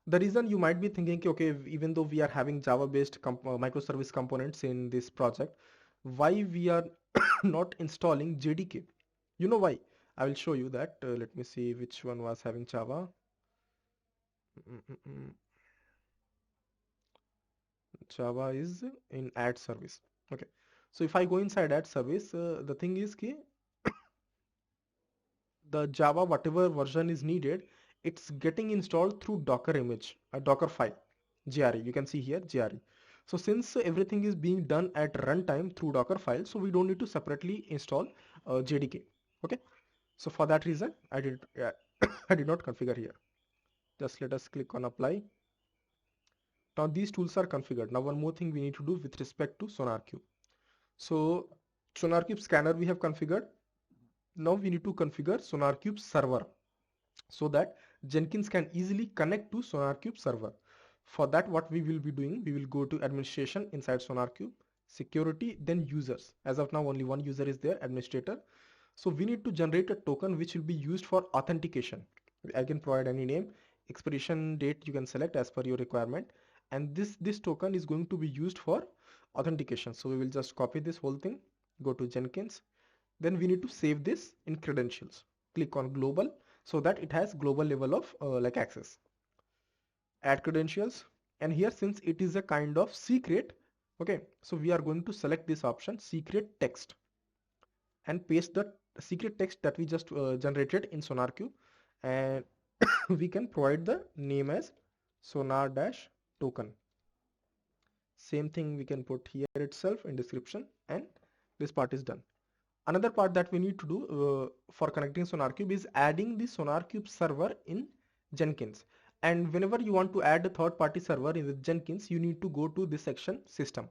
The reason you might be thinking, okay, even though we are having Java based microservice components in this project, why we are not installing JDK? You know why? I will show you that. Let me see which one was having Java. Java is in add service. Okay, so if I go inside add service, the thing is ki the Java whatever version is needed, it's getting installed through Docker image, a Docker file, GRE. You can see here GRE. So since everything is being done at runtime through Docker file, so we don't need to separately install JDK. Okay, so for that reason, I did I did not configure here. Just let us click on apply. Now these tools are configured. Now one more thing we need to do with respect to SonarQube. So SonarQube scanner we have configured. Now we need to configure SonarQube server so that Jenkins can easily connect to SonarQube server. For that, what we will be doing, we will go to administration inside SonarQube, security, then users. As of now, only one user is there, administrator. So we need to generate a token which will be used for authentication. I can provide any name, expiration date you can select as per your requirement. And this token is going to be used for authentication. So we will just copy this whole thing, go to Jenkins. Then we need to save this in credentials. Click on global. so that it has global level of like access. Add credentials, and here since it is a kind of secret, okay, so we are going to select this option secret text and paste the secret text that we just generated in SonarQube, and we can provide the name as sonar-token. Same thing we can put here itself in description, and this part is done. Another part that we need to do for connecting SonarQube is adding the SonarQube server in Jenkins. And whenever you want to add a third-party server in the Jenkins, you need to go to this section system.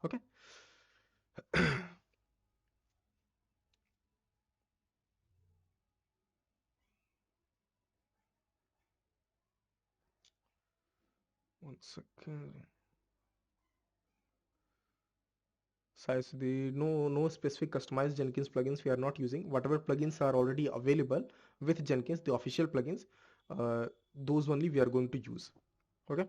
Okay. One second. CICD, no specific customized Jenkins plugins we are not using. Whatever plugins are already available with Jenkins, the official plugins, those only we are going to use. Okay.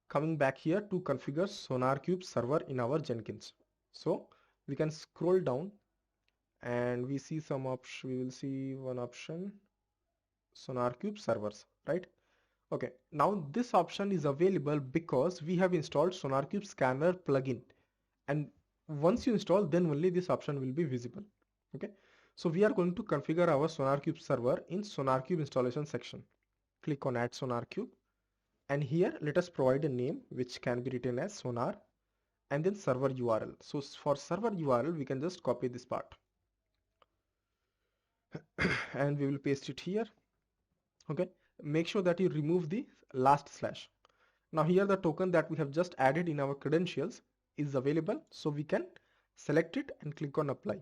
Coming back here to configure SonarQube server in our Jenkins. So we can scroll down and we see some option. We will see one option, SonarQube servers, right? Okay, now this option is available because we have installed SonarQube scanner plugin, and once you install, then only this option will be visible. Okay, so we are going to configure our SonarQube server in SonarQube installation section. Click on add SonarQube, and here let us provide a name which can be written as sonar and then server URL. So for server URL we can just copy this part and we will paste it here. Okay, make sure that you remove the last slash. Now here the token that we have just added in our credentials is available, so we can select it and click on apply.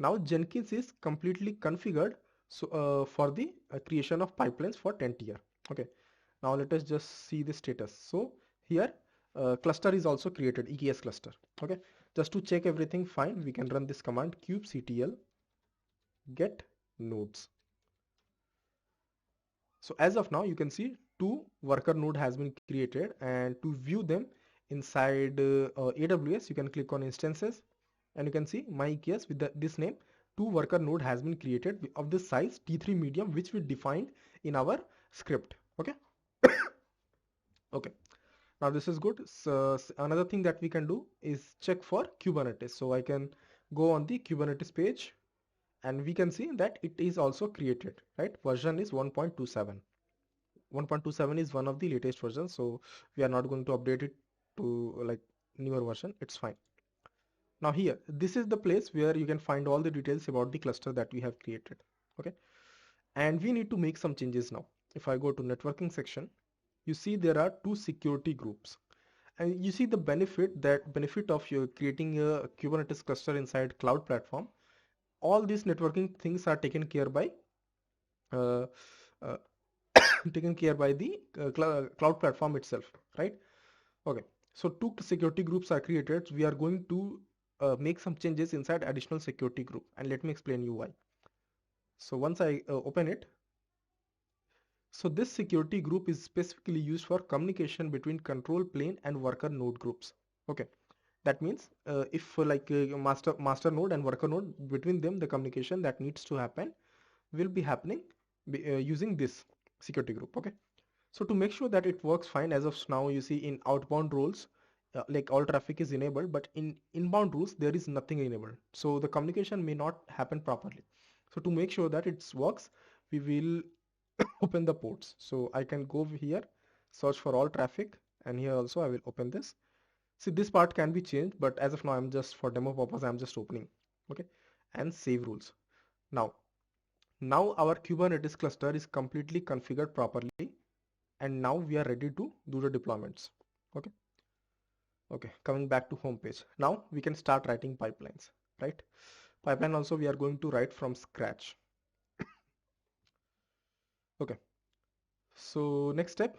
Now Jenkins is completely configured for the creation of pipelines for 10 tier. Okay, now let us just see the status. So here cluster is also created, EKS cluster. Okay, just to check everything fine, we can run this command kubectl get nodes. So as of now you can see 2 worker node has been created, and to view them inside AWS you can click on instances, and you can see my EKS with this name. 2 worker node has been created of the size T3 medium, which we defined in our script. Okay. Okay, now this is good. So another thing that we can do is check for Kubernetes. So I can go on the Kubernetes page and we can see that it is also created, right? Version is 1.27. 1.27 is one of the latest versions, so we are not going to update it to like newer version. It's fine. Now here, this is the place where you can find all the details about the cluster that we have created. Okay, and we need to make some changes now. If I go to networking section, you see there are 2 security groups, and you see the benefit of your creating a Kubernetes cluster inside cloud platform. All these networking things are taken care by uh, uh, taken care by the cloud platform itself, right? Okay, so 2 security groups are created. We are going to make some changes inside additional security group, and let me explain you why. So once I open it, so this security group is specifically used for communication between control plane and worker node groups. Okay, that means if master node and worker node, between them the communication that needs to happen will be happening using this security group. Okay, so to make sure that it works fine, as of now you see in outbound rules like all traffic is enabled, but in inbound rules there is nothing enabled, so the communication may not happen properly. So to make sure that it works, we will open the ports. So I can go here, search for all traffic, and here also I will open this. See, this part can be changed, but as of now I'm just, for demo purpose, I'm just opening. Okay, and save rules. Now our Kubernetes cluster is completely configured properly, and now we are ready to do the deployments. Okay, coming back to home page. Now we can start writing pipelines, right? Pipeline also we are going to write from scratch. Okay, so next step,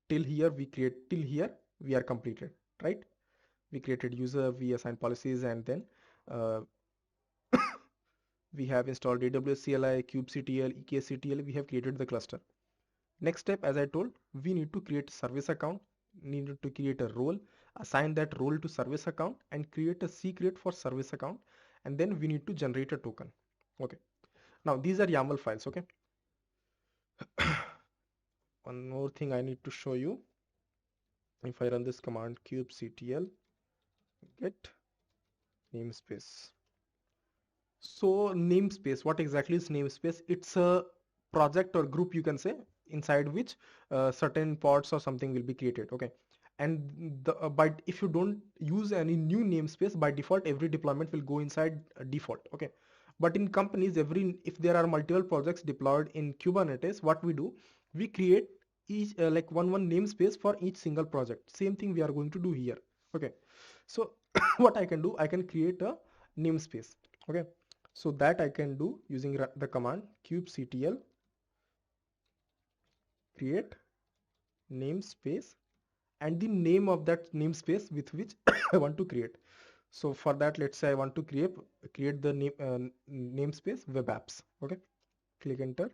till here we are completed, right? We created user, we assigned policies, and then uh, we have installed AWS CLI, kubectl, EKS we have created the cluster. Next step, as I told, we need to create a service account, need to create a role, assign that role to service account, and create a secret for service account, and then we need to generate a token. Okay, Now these are YAML files. Okay. One more thing I need to show you. If I run this command kubectl get namespace. So namespace, what exactly is namespace? It's a project or group, you can say, inside which certain pods or something will be created. Okay. And but if you don't use any new namespace, by default every deployment will go inside default. Okay. But in companies, if there are multiple projects deployed in Kubernetes, what we do, we create each like one namespace for each single project. Same thing we are going to do here. Okay. So what I can do, I can create a namespace. Okay. So that I can do using the command kubectl create namespace and the name of that namespace with which I want to create. So for that, let's say I want to create the namespace web apps. Okay, click enter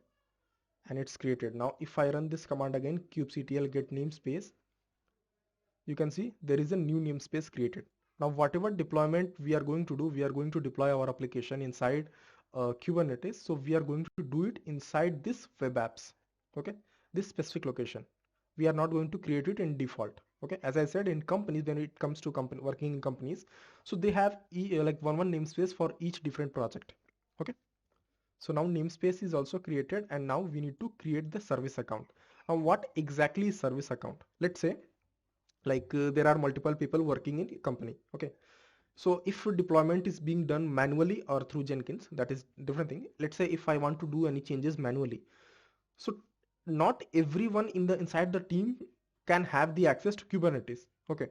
and it's created. Now if I run this command again, kubectl get namespace, you can see there is a new namespace created. Now whatever deployment we are going to do, we are going to deploy our application inside Kubernetes. So we are going to do it inside this web apps. Okay, this specific location. We are not going to create it in default. Okay, as I said, in companies, when it comes to working in companies, so they have like one namespace for each different project. Okay, so now namespace is also created and now we need to create the service account. Now what exactly is service account? Let's say like there are multiple people working in a company. Okay, so if deployment is being done manually or through Jenkins, that is different thing. Let's say if I want to do any changes manually, so not everyone inside the team can have the access to Kubernetes. Okay,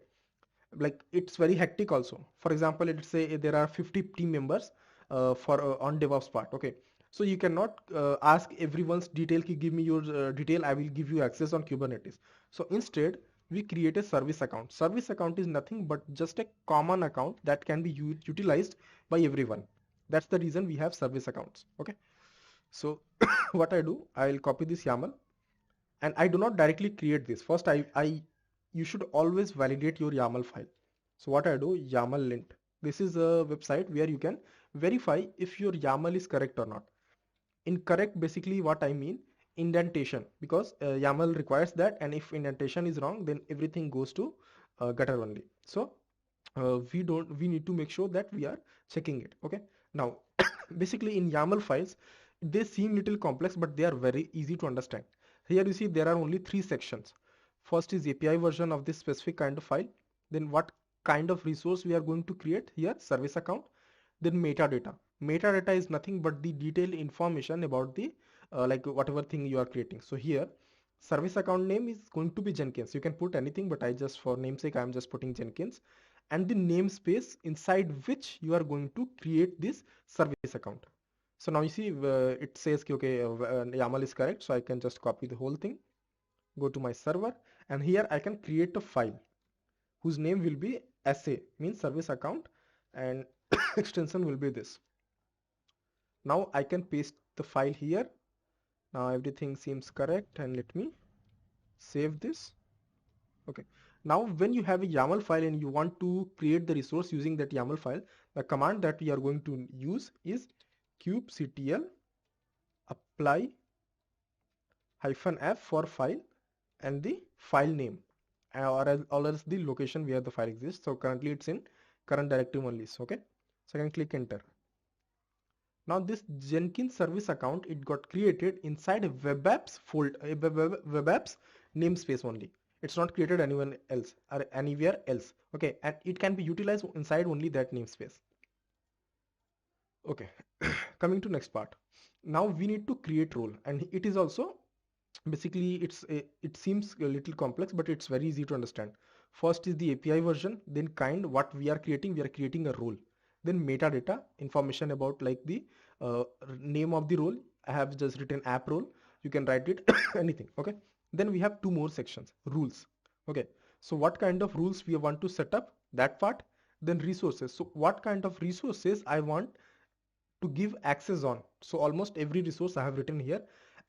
like it's very hectic also. For example, let's say there are 50 team members for on DevOps part. Okay, so you cannot ask everyone's detail, give me your detail, I will give you access on Kubernetes. So instead we create a service account. Service account is nothing but just a common account that can be utilized by everyone. That's the reason we have service accounts. Okay, so what I do, I'll copy this YAML and I do not directly create this. First, you should always validate your YAML file. So what I do, YAML lint. This is a website where you can verify if your YAML is correct or not. Incorrect, basically what I mean, indentation, because YAML requires that, and if indentation is wrong, then everything goes to gutter only. So we need to make sure that we are checking it. Okay, now basically in YAML files, they seem little complex, but they are very easy to understand. Here you see there are only 3 sections. First is API version of this specific kind of file, then what kind of resource we are going to create, here service account, then metadata. Metadata is nothing but the detailed information about the like whatever thing you are creating. So here service account name is going to be Jenkins. You can put anything, but I just, for namesake, I am just putting Jenkins, and the namespace inside which you are going to create this service account. So now you see it says okay, YAML is correct, so I can just copy the whole thing, go to my server, and here I can create a file whose name will be SA, means service account, and extension will be this. Now I can paste the file here. Now everything seems correct, and let me save this. Okay, now when you have a YAML file and you want to create the resource using that YAML file, the command that we are going to use is kubectl apply -f for file and the file name, or else the location where the file exists. So currently it's in current directory only. So, okay, so I can click enter. Now this Jenkins service account, it got created inside a web apps folder, a web apps namespace only. It's not created anyone else or anywhere else. Okay, and it can be utilized inside only that namespace. Okay, coming to next part. Now we need to create role, and it is also basically it seems a little complex, but it's very easy to understand. First is the API version, then kind, what we are creating a role, then metadata, information about like the name of the role. I have just written app role, you can write it anything. Okay, then we have 2 more sections, rules. Okay, so what kind of rules we want to set up, that part. Then resources, so what kind of resources I want to give access on, so almost every resource I have written here,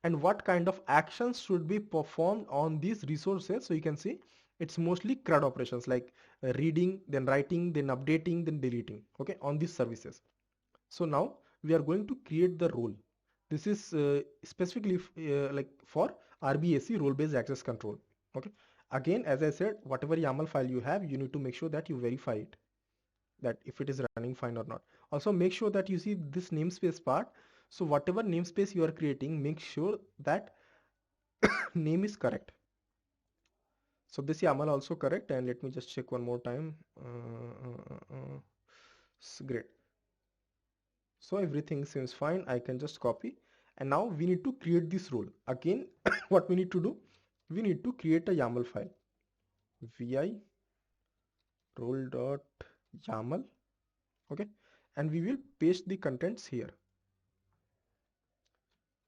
and what kind of actions should be performed on these resources. So you can see it's mostly CRUD operations, like reading, then writing, then updating, then deleting, okay, on these services. So now we are going to create the role. This is specifically like for RBAC, role-based access control. Okay. Again, as I said, whatever YAML file you have, you need to make sure that you verify it, that if it is running fine or not. Also make sure that you see this namespace part. So whatever namespace you are creating, make sure that name is correct. So this YAML also correct, and let me just check one more time. Great. So everything seems fine. I can just copy, and now we need to create this role again. What we need to do, we need to create a YAML file, vi role.yaml. Okay, and we will paste the contents here.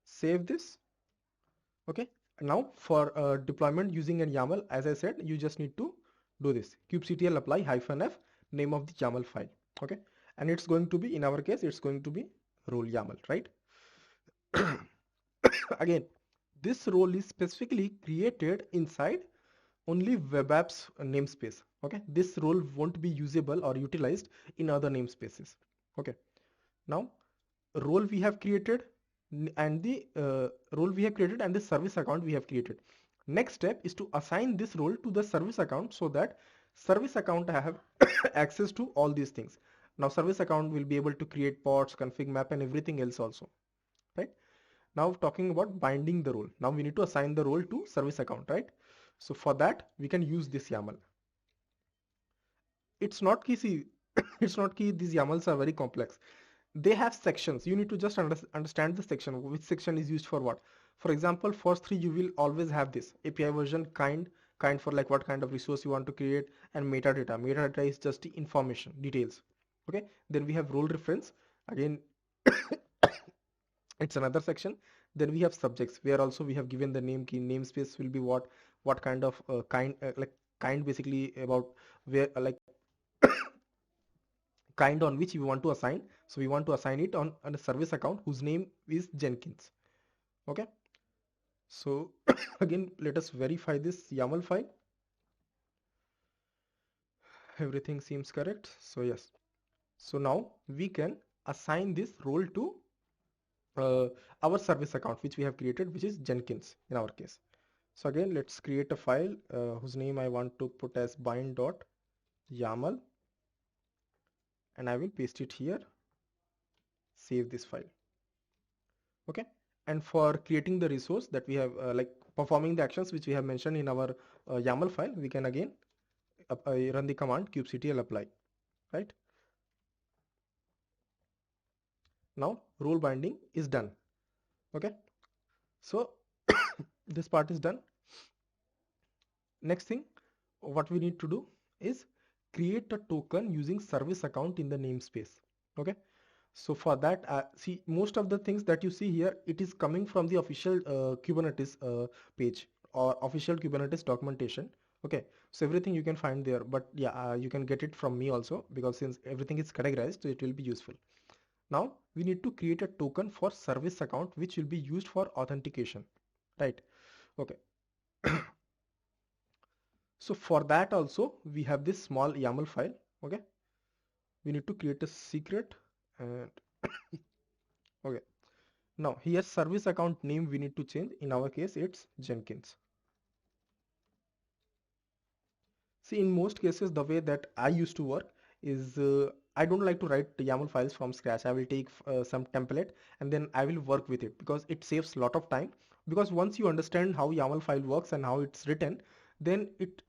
Save this. Okay, now for deployment using a YAML, as I said, you just need to do this kubectl apply -f name of the YAML file. Okay, and it's going to be, in our case, it's going to be role YAML, right? Again, this role is specifically created inside only web apps namespace. Okay, this role won't be usable or utilized in other namespaces. Okay, now role we have created and the role we have created and the service account we have created. Next step is to assign this role to the service account so that service account have access to all these things. Now service account will be able to create pods, config map, and everything else also, right? Now talking about binding the role. Now we need to assign the role to service account, right? So for that we can use this YAML. It's not key, see, it's not key, these YAMLs are very complex. They have sections. You need to just understand the section, which section is used for what. For example, first three you will always have this API version, kind for like what kind of resource you want to create, and metadata is just the information details. Okay, then we have role reference. Again, it's another section. Then we have subjects, where also we have given the name key, namespace will be what kind of like kind, basically about where like kind on which we want to assign. So we want to assign it on a service account whose name is Jenkins. Okay, so again, let us verify this YAML file. Everything seems correct. So yes, so now we can assign this role to uh, our service account which we have created, which is Jenkins in our case. So again, let's create a file whose name I want to put as bind.yaml, and I will paste it here. Save this file. Okay, and for creating the resource that we have like performing the actions which we have mentioned in our YAML file, we can again run the command kubectl apply, right? Now role binding is done. Okay, so this part is done. Next thing what we need to do is create a token using service account in the namespace. Okay, so for that, see, most of the things that you see here, it is coming from the official Kubernetes page or official Kubernetes documentation. Okay, so everything you can find there, but yeah, you can get it from me also, because since everything is categorized, so it will be useful. Now we need to create a token for service account which will be used for authentication, right? Okay. So for that also we have this small YAML file. Okay, we need to create a secret, and okay, now here service account name we need to change. In our case, it's Jenkins. See, in most cases, the way that I used to work is I don't like to write YAML files from scratch. I will take some template and then I will work with it, because it saves a lot of time. Because once you understand how YAML file works and how it's written, then it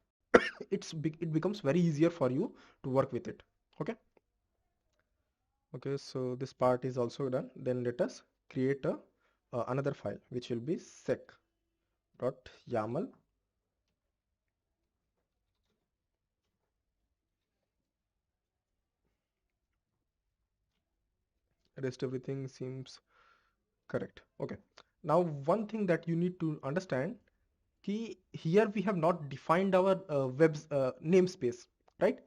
becomes very easier for you to work with it. Okay. Okay, so this part is also done. Then let us create a another file which will be sec.yaml. Rest everything seems correct. Okay, now one thing that you need to understand, key here we have not defined our web's namespace, right?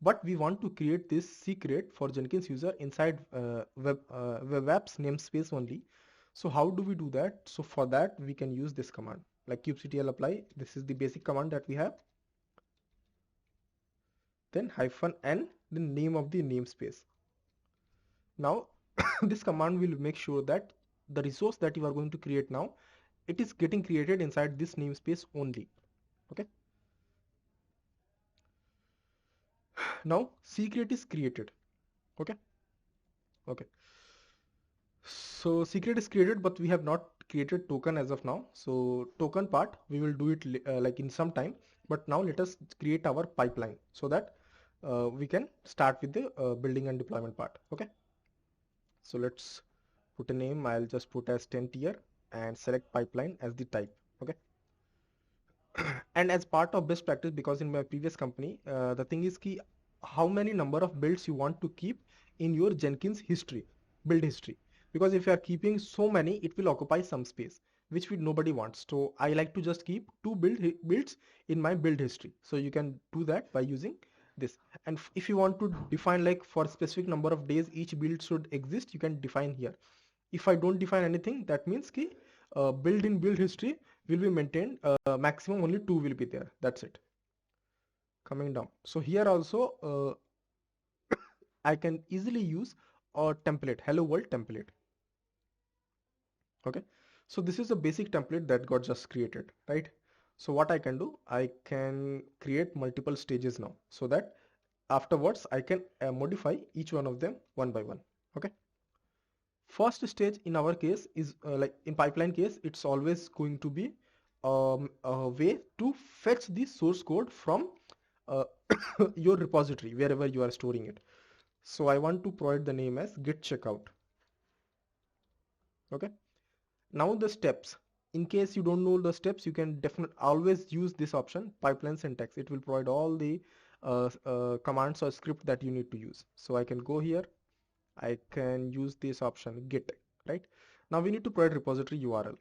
But we want to create this secret for Jenkins user inside web apps namespace only. So how do we do that? So for that we can use this command like kubectl apply. This is the basic command that we have. Then -n, the name of the namespace. Now this command will make sure that the resource that you are going to create now, it is getting created inside this namespace only. Okay. Now secret is created. Okay. Okay. So secret is created, but we have not created token as of now. So token part, we will do it like in some time. But now let us create our pipeline so that we can start with the building and deployment part. Okay. So let's put a name. I'll just put as 10 tier and select pipeline as the type. Okay. And as part of best practice, because in my previous company, the thing is key, how many number of builds you want to keep in your Jenkins history, build history. Because if you are keeping so many, it will occupy some space, which nobody wants. So I like to just keep two builds in my build history. So you can do that by using this. And if you want to define like for specific number of days each build should exist, you can define here. If I don't define anything, that means ki build in build history will be maintained. Maximum only 2 will be there. That's it. Coming down. So here also I can easily use a template, hello world template. Okay. So this is a basic template that got just created, right? So what I can do, I can create multiple stages now so that afterwards I can modify each one of them one by one. Okay. First stage in our case is like in pipeline case, it's always going to be a way to fetch the source code from uh, your repository wherever you are storing it. So I want to provide the name as git checkout. Okay. Now the steps. In case you don't know the steps, you can definitely always use this option, pipeline syntax. It will provide all the commands or script that you need to use. So I can go here. I can use this option git, right? Now we need to provide repository URL.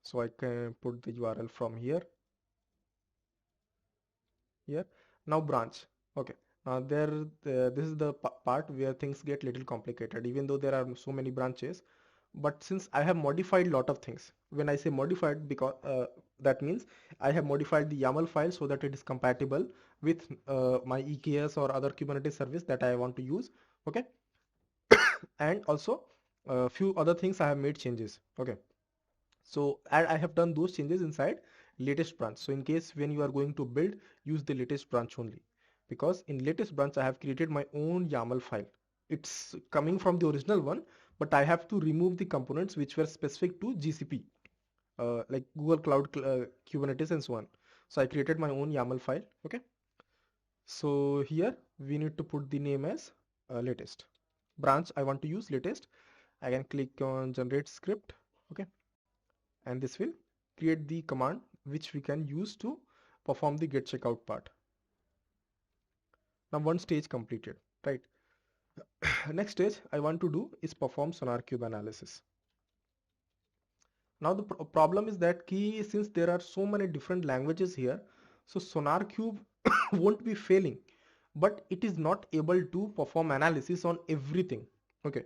So I can put the URL from here. Now branch. Okay. Now this is the part where things get little complicated, even though there are so many branches. But since I have modified lot of things, when I say modified, because that means I have modified the YAML file so that it is compatible with my EKS or other Kubernetes service that I want to use. Okay. And also a few other things I have made changes. Okay. So I have done those changes inside latest branch. So in case when you are going to build, use the latest branch only, because in latest branch I have created my own YAML file. It's coming from the original one, but I have to remove the components which were specific to GCP, like Google Cloud, Kubernetes and so on. So I created my own YAML file. Okay. So here we need to put the name as latest branch. I want to use latest. I can click on generate script. Okay. And this will create the command which we can use to perform the get checkout part. Now one stage completed, right? Next stage I want to do is perform SonarQube analysis. Now the problem is that since there are so many different languages here, so SonarQube won't be failing, but it is not able to perform analysis on everything. Okay.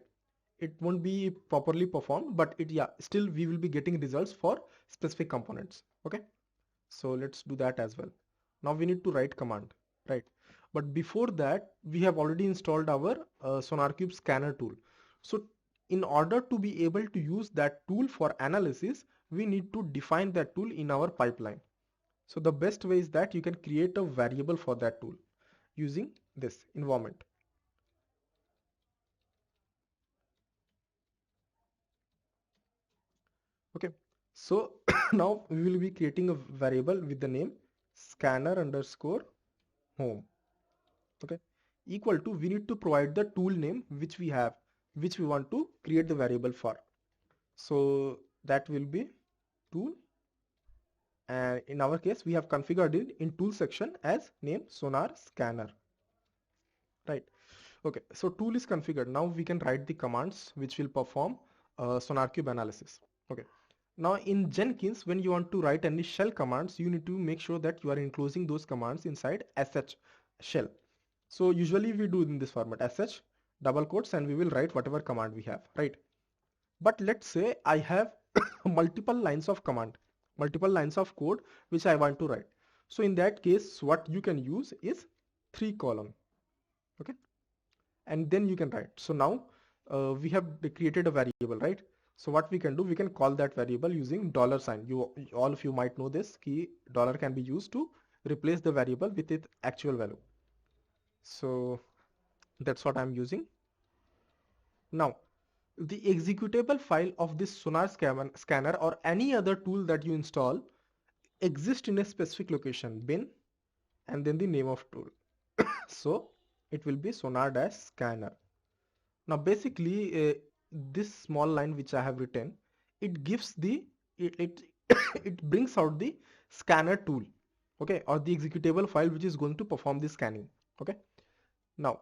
It won't be properly performed, but still we will be getting results for specific components. Okay. So let's do that as well. Now we need to write command, right? But before that, we have already installed our SonarQube scanner tool. So in order to be able to use that tool for analysis, we need to define that tool in our pipeline. So the best way is that you can create a variable for that tool using this environment. Okay. So now we will be creating a variable with the name scanner underscore home. Okay. Equal to, we need to provide the tool name which we have, which we want to create the variable for. So that will be tool, and in our case we have configured it in tool section as name sonar scanner, right? Okay, so tool is configured. Now we can write the commands which will perform SonarQube analysis. Okay. Now in Jenkins, when you want to write any shell commands, you need to make sure that you are enclosing those commands inside sh shell. So usually we do in this format sh double quotes, and we will write whatever command we have, right? But let's say I have multiple lines of command, multiple lines of code which I want to write. So in that case, what you can use is 3 column. Okay. And then you can write. So now we have created a variable, right? So what we can do, we can call that variable using $sign. All of you might know this key dollar can be used to replace the variable with its actual value. So that's what I'm using. Now, the executable file of this scanner or any other tool that you install exists in a specific location, bin, and then the name of tool. So it will be sonar-scanner. Now basically this small line which I have written, it gives it it brings out the scanner tool, okay, or the executable file which is going to perform the scanning. Okay, now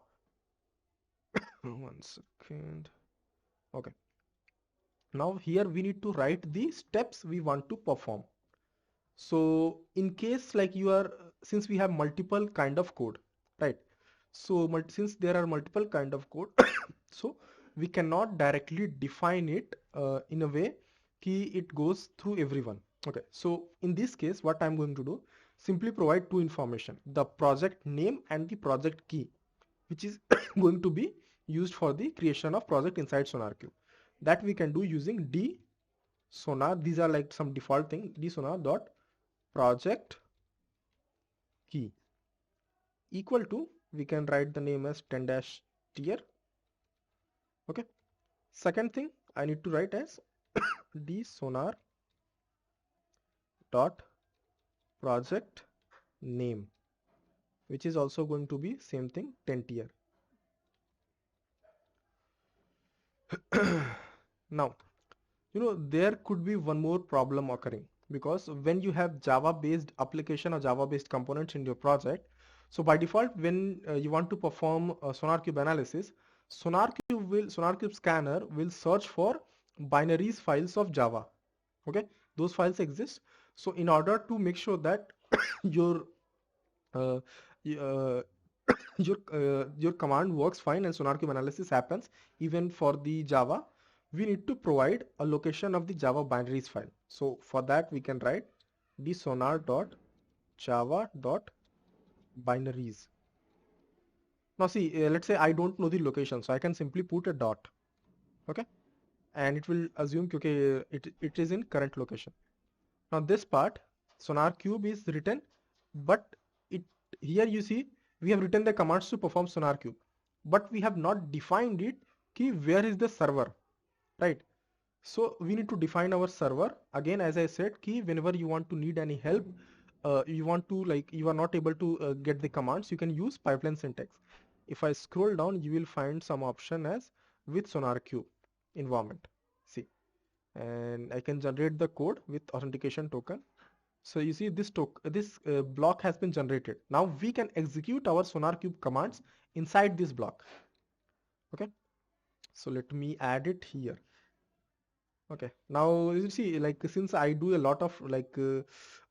one second. Okay, now here we need to write the steps we want to perform. So in case like since we have multiple kind of code, right? So since there are multiple kind of code, so we cannot directly define it in a way key it goes through everyone. Okay, so in this case what I'm going to do, simply provide two information, the project name and the project key, which is going to be used for the creation of project inside SonarQube. That we can do using d sonar. These are like some default thing, d sonar dot project key equal to, we can write the name as 10-tier. Okay, second thing I need to write as d sonar dot project name, which is also going to be same thing, 10-tier. Now there could be one more problem occurring, because when you have Java based application or Java based components in your project, so by default when you want to perform SonarQube analysis, SonarQube scanner will search for binaries files of Java. Okay, those files exist. So in order to make sure that your uh, uh, your command works fine and SonarQube analysis happens even for the Java, we need to provide a location of the Java binaries file. So for that we can write the sonar.java.binaries. Now see, let's say I don't know the location, so I can simply put a dot, okay, and it will assume okay, it is in current location. Now this part SonarQube is written, but it here you see we have written the commands to perform SonarQube, but we have not defined it key where is the server, right? So we need to define our server again. As I said key, whenever you want to need any help, you want to like you are not able to get the commands, you can use pipeline syntax. If I scroll down, you will find some option as with SonarQube environment. See, and I can generate the code with authentication token. So you see this block has been generated. Now we can execute our SonarQube commands inside this block. Okay, so let me add it here. Okay, now you see like since I do a lot of like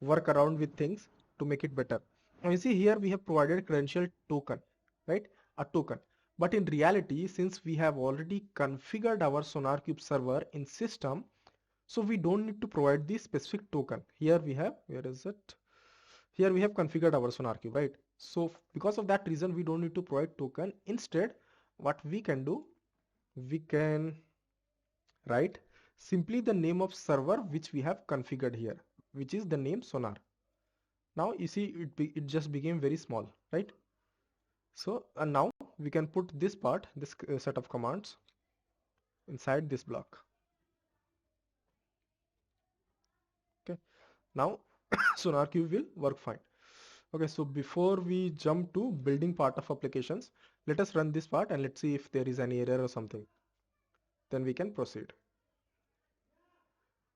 work around with things to make it better. Now you see here we have provided credential token, right? A token. But in reality, since we have already configured our SonarQube server in system, so we don't need to provide the specific token. Here we have, where is it? Here we have configured our SonarQube, right? So because of that reason, we don't need to provide token. Instead, what we can do, we can write simply the name of server which we have configured here, which is the name Sonar. Now you see it just became very small, right? So and now we can put this part, this set of commands inside this block. Okay, now SonarQube will work fine. Okay, so before we jump to building part of applications, let us run this part and let's see if there is any error or something. Then we can proceed.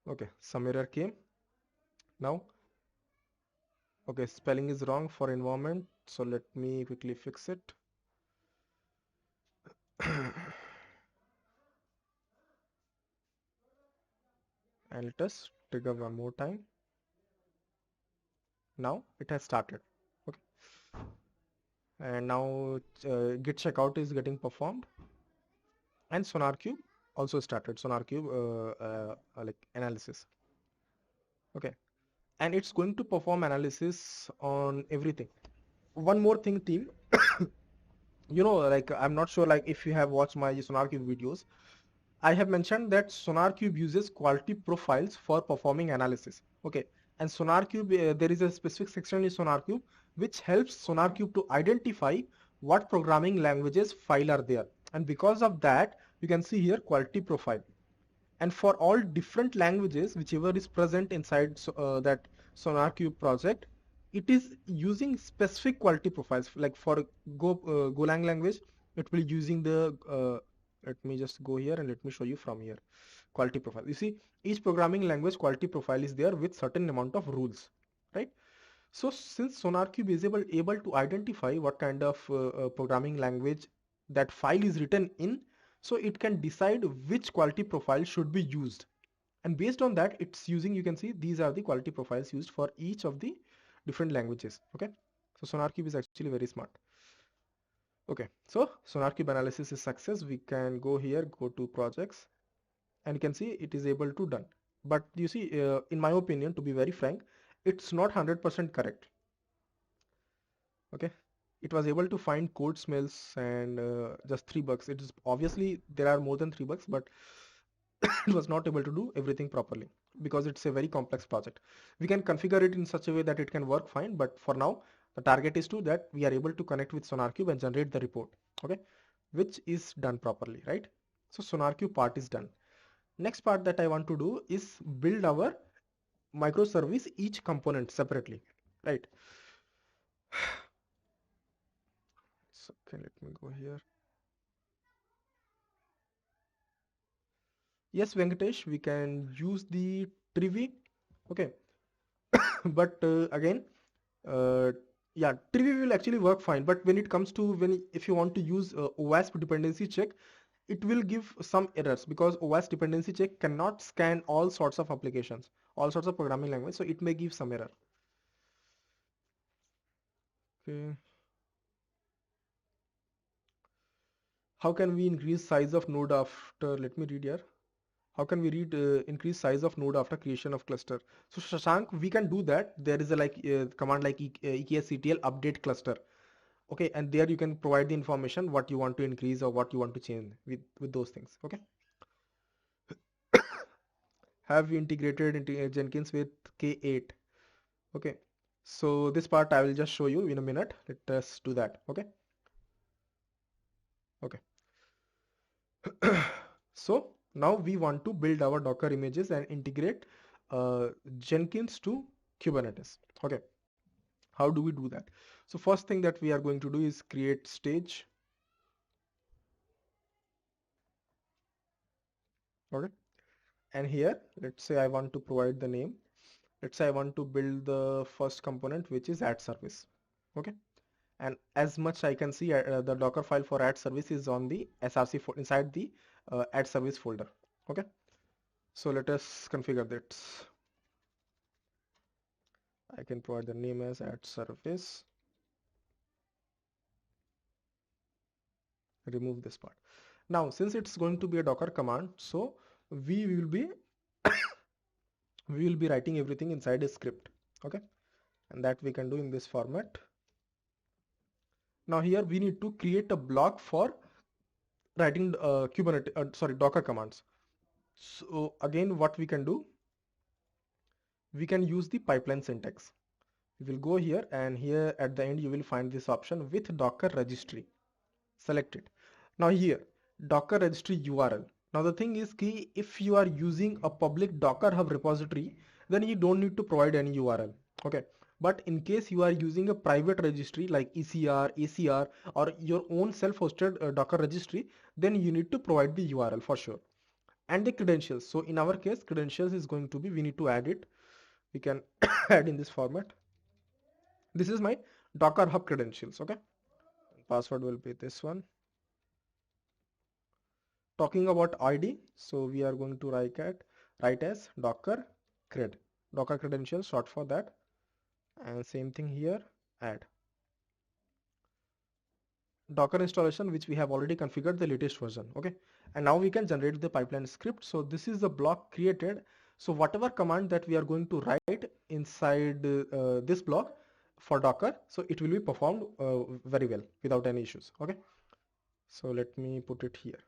Okay, some error came. Now, okay, spelling is wrong for environment. So let me quickly fix it. And let us trigger one more time. Now it has started. Okay, and now git checkout is getting performed, and SonarQube also started. SonarQube like analysis. Okay, and it's going to perform analysis on everything. One more thing, team. Like I'm not sure like if you have watched my SonarQube videos. I have mentioned that SonarQube uses quality profiles for performing analysis. Okay, and SonarQube, there is a specific section in SonarQube which helps SonarQube to identify what programming languages file are there. And because of that, you can see here quality profile. And for all different languages, whichever is present inside that SonarQube project, it is using specific quality profiles. Like for Golang language, it will using the let me just go here and let me show you from here quality profile. You see, each programming language quality profile is there with certain amount of rules, right? So since SonarQube is able to identify what kind of programming language that file is written in, so it can decide which quality profile should be used. And based on that, it's using, you can see these are the quality profiles used for each of the different languages. Okay. So SonarQube is actually very smart. Okay. So SonarQube analysis is success. We can go here, go to projects, and you can see it is able to done. But you see, in my opinion, to be very frank, it's not 100% correct. Okay, it was able to find code smells and just 3 bugs. It is obviously there are more than 3 bugs, but it was not able to do everything properly because it's a very complex project. We can configure it in such a way that it can work fine, but for now the target is to that we are able to connect with SonarQube and generate the report. Okay, which is done properly, right? So SonarQube part is done. Next part that I want to do is build our microservice each component separately, right? So okay, let me go here. Yes, Venkatesh, we can use the Trivi. Okay, but again, uh, yeah, Trivi will actually work fine. But when it comes to if you want to use OWASP dependency check, it will give some errors because OWASP dependency check cannot scan all sorts of applications, all sorts of programming language. So it may give some error. Okay. How can we increase size of node after? Let me read here. How can we read increase size of node after creation of cluster? So Shashank, we can do that. There is a command like EKS update cluster. Okay, and there you can provide the information what you want to increase or what you want to change with those things. Okay. Have we integrated into Jenkins with K8? Okay. So this part I will just show you in a minute. Let us do that. Okay. Okay. So now we want to build our Docker images and integrate Jenkins to Kubernetes. Okay, how do we do that? So first thing that we are going to do is create stage. Okay, and here let's say I want to provide the name. Let's say I want to build the first component, which is add service. Okay, and as much I can see, the Docker file for add service is on the src inside the add service folder. Okay, so let us configure that. I can provide the name as add service. Remove this part. Now since it's going to be a Docker command, so we will be writing everything inside a script. Okay, and that we can do in this format. Now here we need to create a block for writing Docker commands. So again, what we can do, we can use the pipeline syntax. We will go here, and here at the end you will find this option with Docker registry. Select it. Now here, Docker registry URL. Now the thing is key, if you are using a public Docker Hub repository, then you don't need to provide any URL. Okay. But in case you are using a private registry like ECR, ACR, or your own self-hosted Docker registry, then you need to provide the URL for sure. And the credentials. So in our case, credentials is going to be, we need to add it. We can add in this format. This is my Docker Hub credentials. Okay. Password will be this one. Talking about ID, so we are going to write as Docker cred, Docker credentials short for that, and same thing here, add Docker installation, which we have already configured the latest version. Okay, and now we can generate the pipeline script. So this is the block created. So whatever command that we are going to write inside this block for Docker, so it will be performed very well without any issues. Okay, so let me put it here.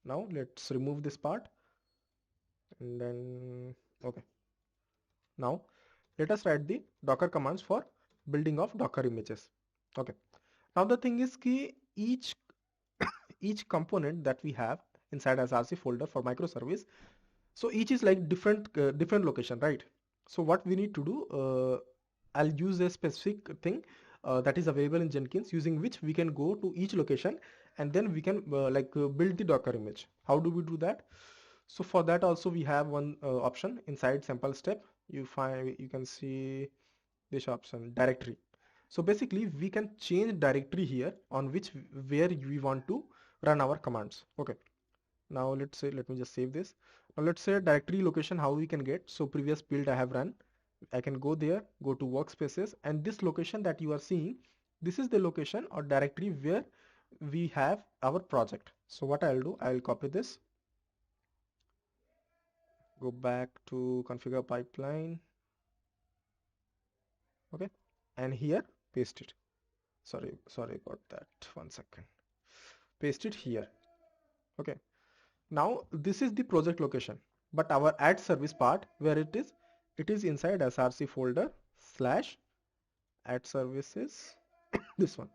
Now let's remove this part, and then okay. Now let us write the Docker commands for building of Docker images. Okay. Now the thing is key each component that we have inside as RC folder for microservice. So each is like different location, right? So what we need to do, I'll use a specific thing that is available in Jenkins, using which we can go to each location and then we can build the Docker image. How do we do that? So for that also we have one option inside sample step. You can see this option, directory. So basically we can change directory here on which where we want to run our commands. Okay. Now let's say, let me just save this. Now let's say directory location, how we can get. So previous build I have run. I can go there, go to workspaces, and this location that you are seeing, this is the location or directory where we have our project. So what I'll do, I'll copy this, go back to configure pipeline. Okay. And here paste it. Sorry about that. One second. Paste it here. Okay. Now this is the project location, but our add service part where it is inside src folder slash add services, this one.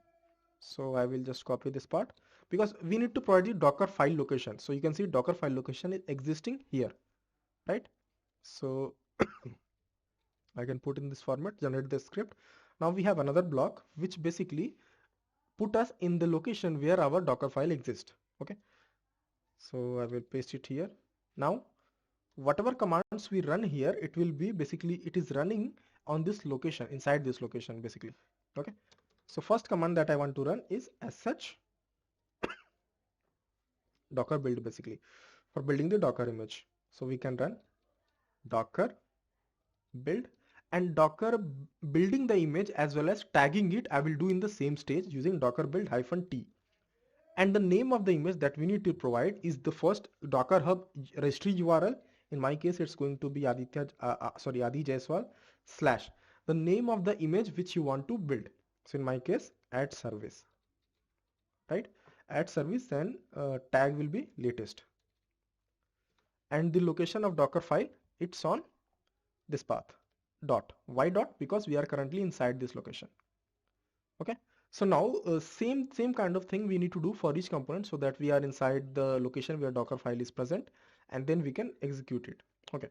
So I will just copy this part because we need to provide the Docker file location. So you can see Docker file location is existing here, right? So I can put in this format, generate the script. Now we have another block which basically put us in the location where our Docker file exists. Okay. So I will paste it here. Now whatever commands we run here, it will be basically, it is running on this location, inside this location basically. Okay. So first command that I want to run is as such Docker build, basically for building the Docker image. So we can run Docker build, and Docker building the image as well as tagging it I will do in the same stage using Docker build -t. And the name of the image that we need to provide is the first Docker Hub registry URL. In my case, it's going to be Adi Jaiswal slash the name of the image which you want to build. So in my case, add service, right? Add service, and tag will be latest. And the location of Docker file, it's on this path. Dot. Why dot? Because we are currently inside this location. Okay. So now same kind of thing we need to do for each component so that we are inside the location where Docker file is present, and then we can execute it. Okay.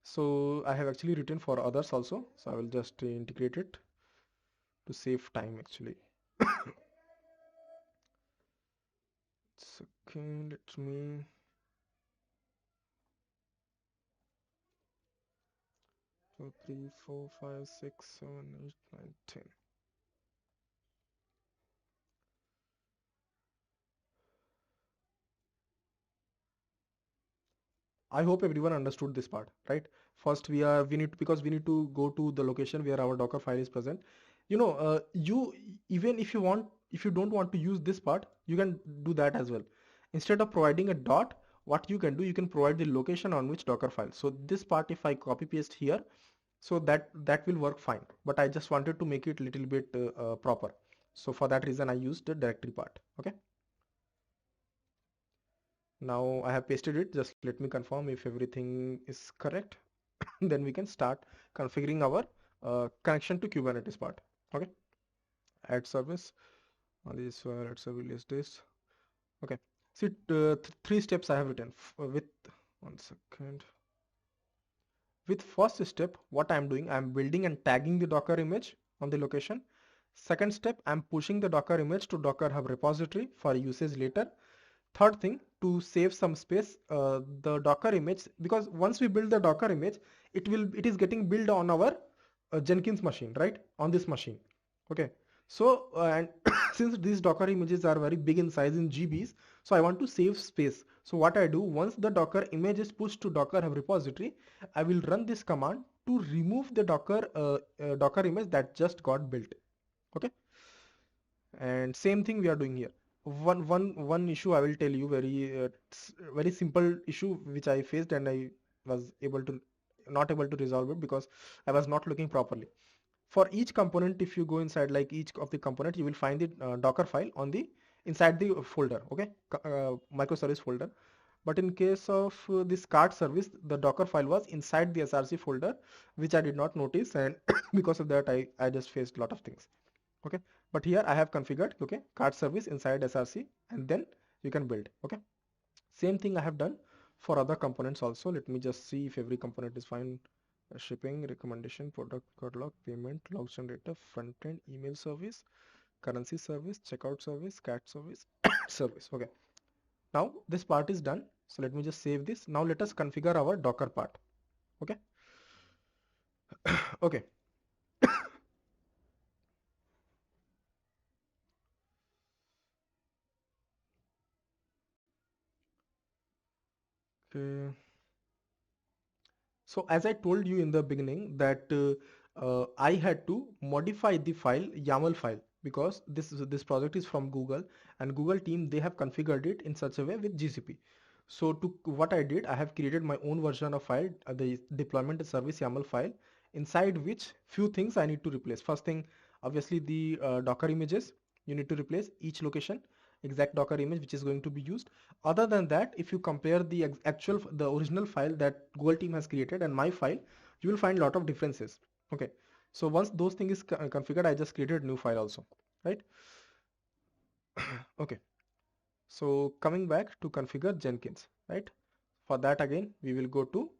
So I have actually written for others also. So I will just integrate it to save time actually. Okay, let me. Two, three, four, five, six, 7, 8, 9, 10. I hope everyone understood this part, right? First, because we need to go to the location where our Docker file is present. You even if you don't want to use this part, you can do that as well. Instead of providing a dot, what you can do, you can provide the location on which Docker file. So this part, if I copy paste here, so that will work fine. But I just wanted to make it a little bit proper. So for that reason, I used the directory part. Okay. Now I have pasted it. Just let me confirm if everything is correct. Then we can start configuring our connection to Kubernetes part. Okay. Add service on this add service list this. Okay. See, three steps I have written with 1 second. With first step, what I'm doing, I'm building and tagging the Docker image on the location. Second step, I'm pushing the Docker image to Docker Hub repository for usage later. Third thing, to save some space, the Docker image, because once we build the Docker image, it is getting built on our Jenkins machine, right? On this machine. Okay. So and since these Docker images are very big in size in GBs, so I want to save space. So what I do, once the Docker image is pushed to Docker Hub repository, I will run this command to remove the Docker image that just got built. Okay. And same thing we are doing here. One issue I will tell you, very simple issue which I faced, and I was not able to resolve it because I was not looking properly. For each component, if you go inside like each of the component, you will find the Docker file on the inside the folder. Okay. Microservice folder. But in case of this cart service, the Docker file was inside the SRC folder, which I did not notice, and because of that, I just faced a lot of things. Okay, but here I have configured, okay, cart service inside SRC, and then you can build. Okay, same thing I have done for other components also. Let me just see if every component is fine. Shipping, recommendation, product catalog, payment, logs and data, front end, email service, currency service, checkout service, cat service, service. Okay, now this part is done. So let me just save this. Now let us configure our Docker part. Okay. Okay. Okay. So as I told you in the beginning that I had to modify the file YAML file because this project is from Google, and Google team, they have configured it in such a way with GCP. So to what I did, I have created my own version of file, the deployment service YAML file, inside which few things I need to replace. First thing, obviously the Docker images you need to replace each location, exact Docker image which is going to be used. Other than that, if you compare the the original file that Google team has created and my file, you will find a lot of differences. Okay, so once those things is configured, I just created a new file also, right? Okay, so coming back to configure Jenkins, right? For that, again we will go to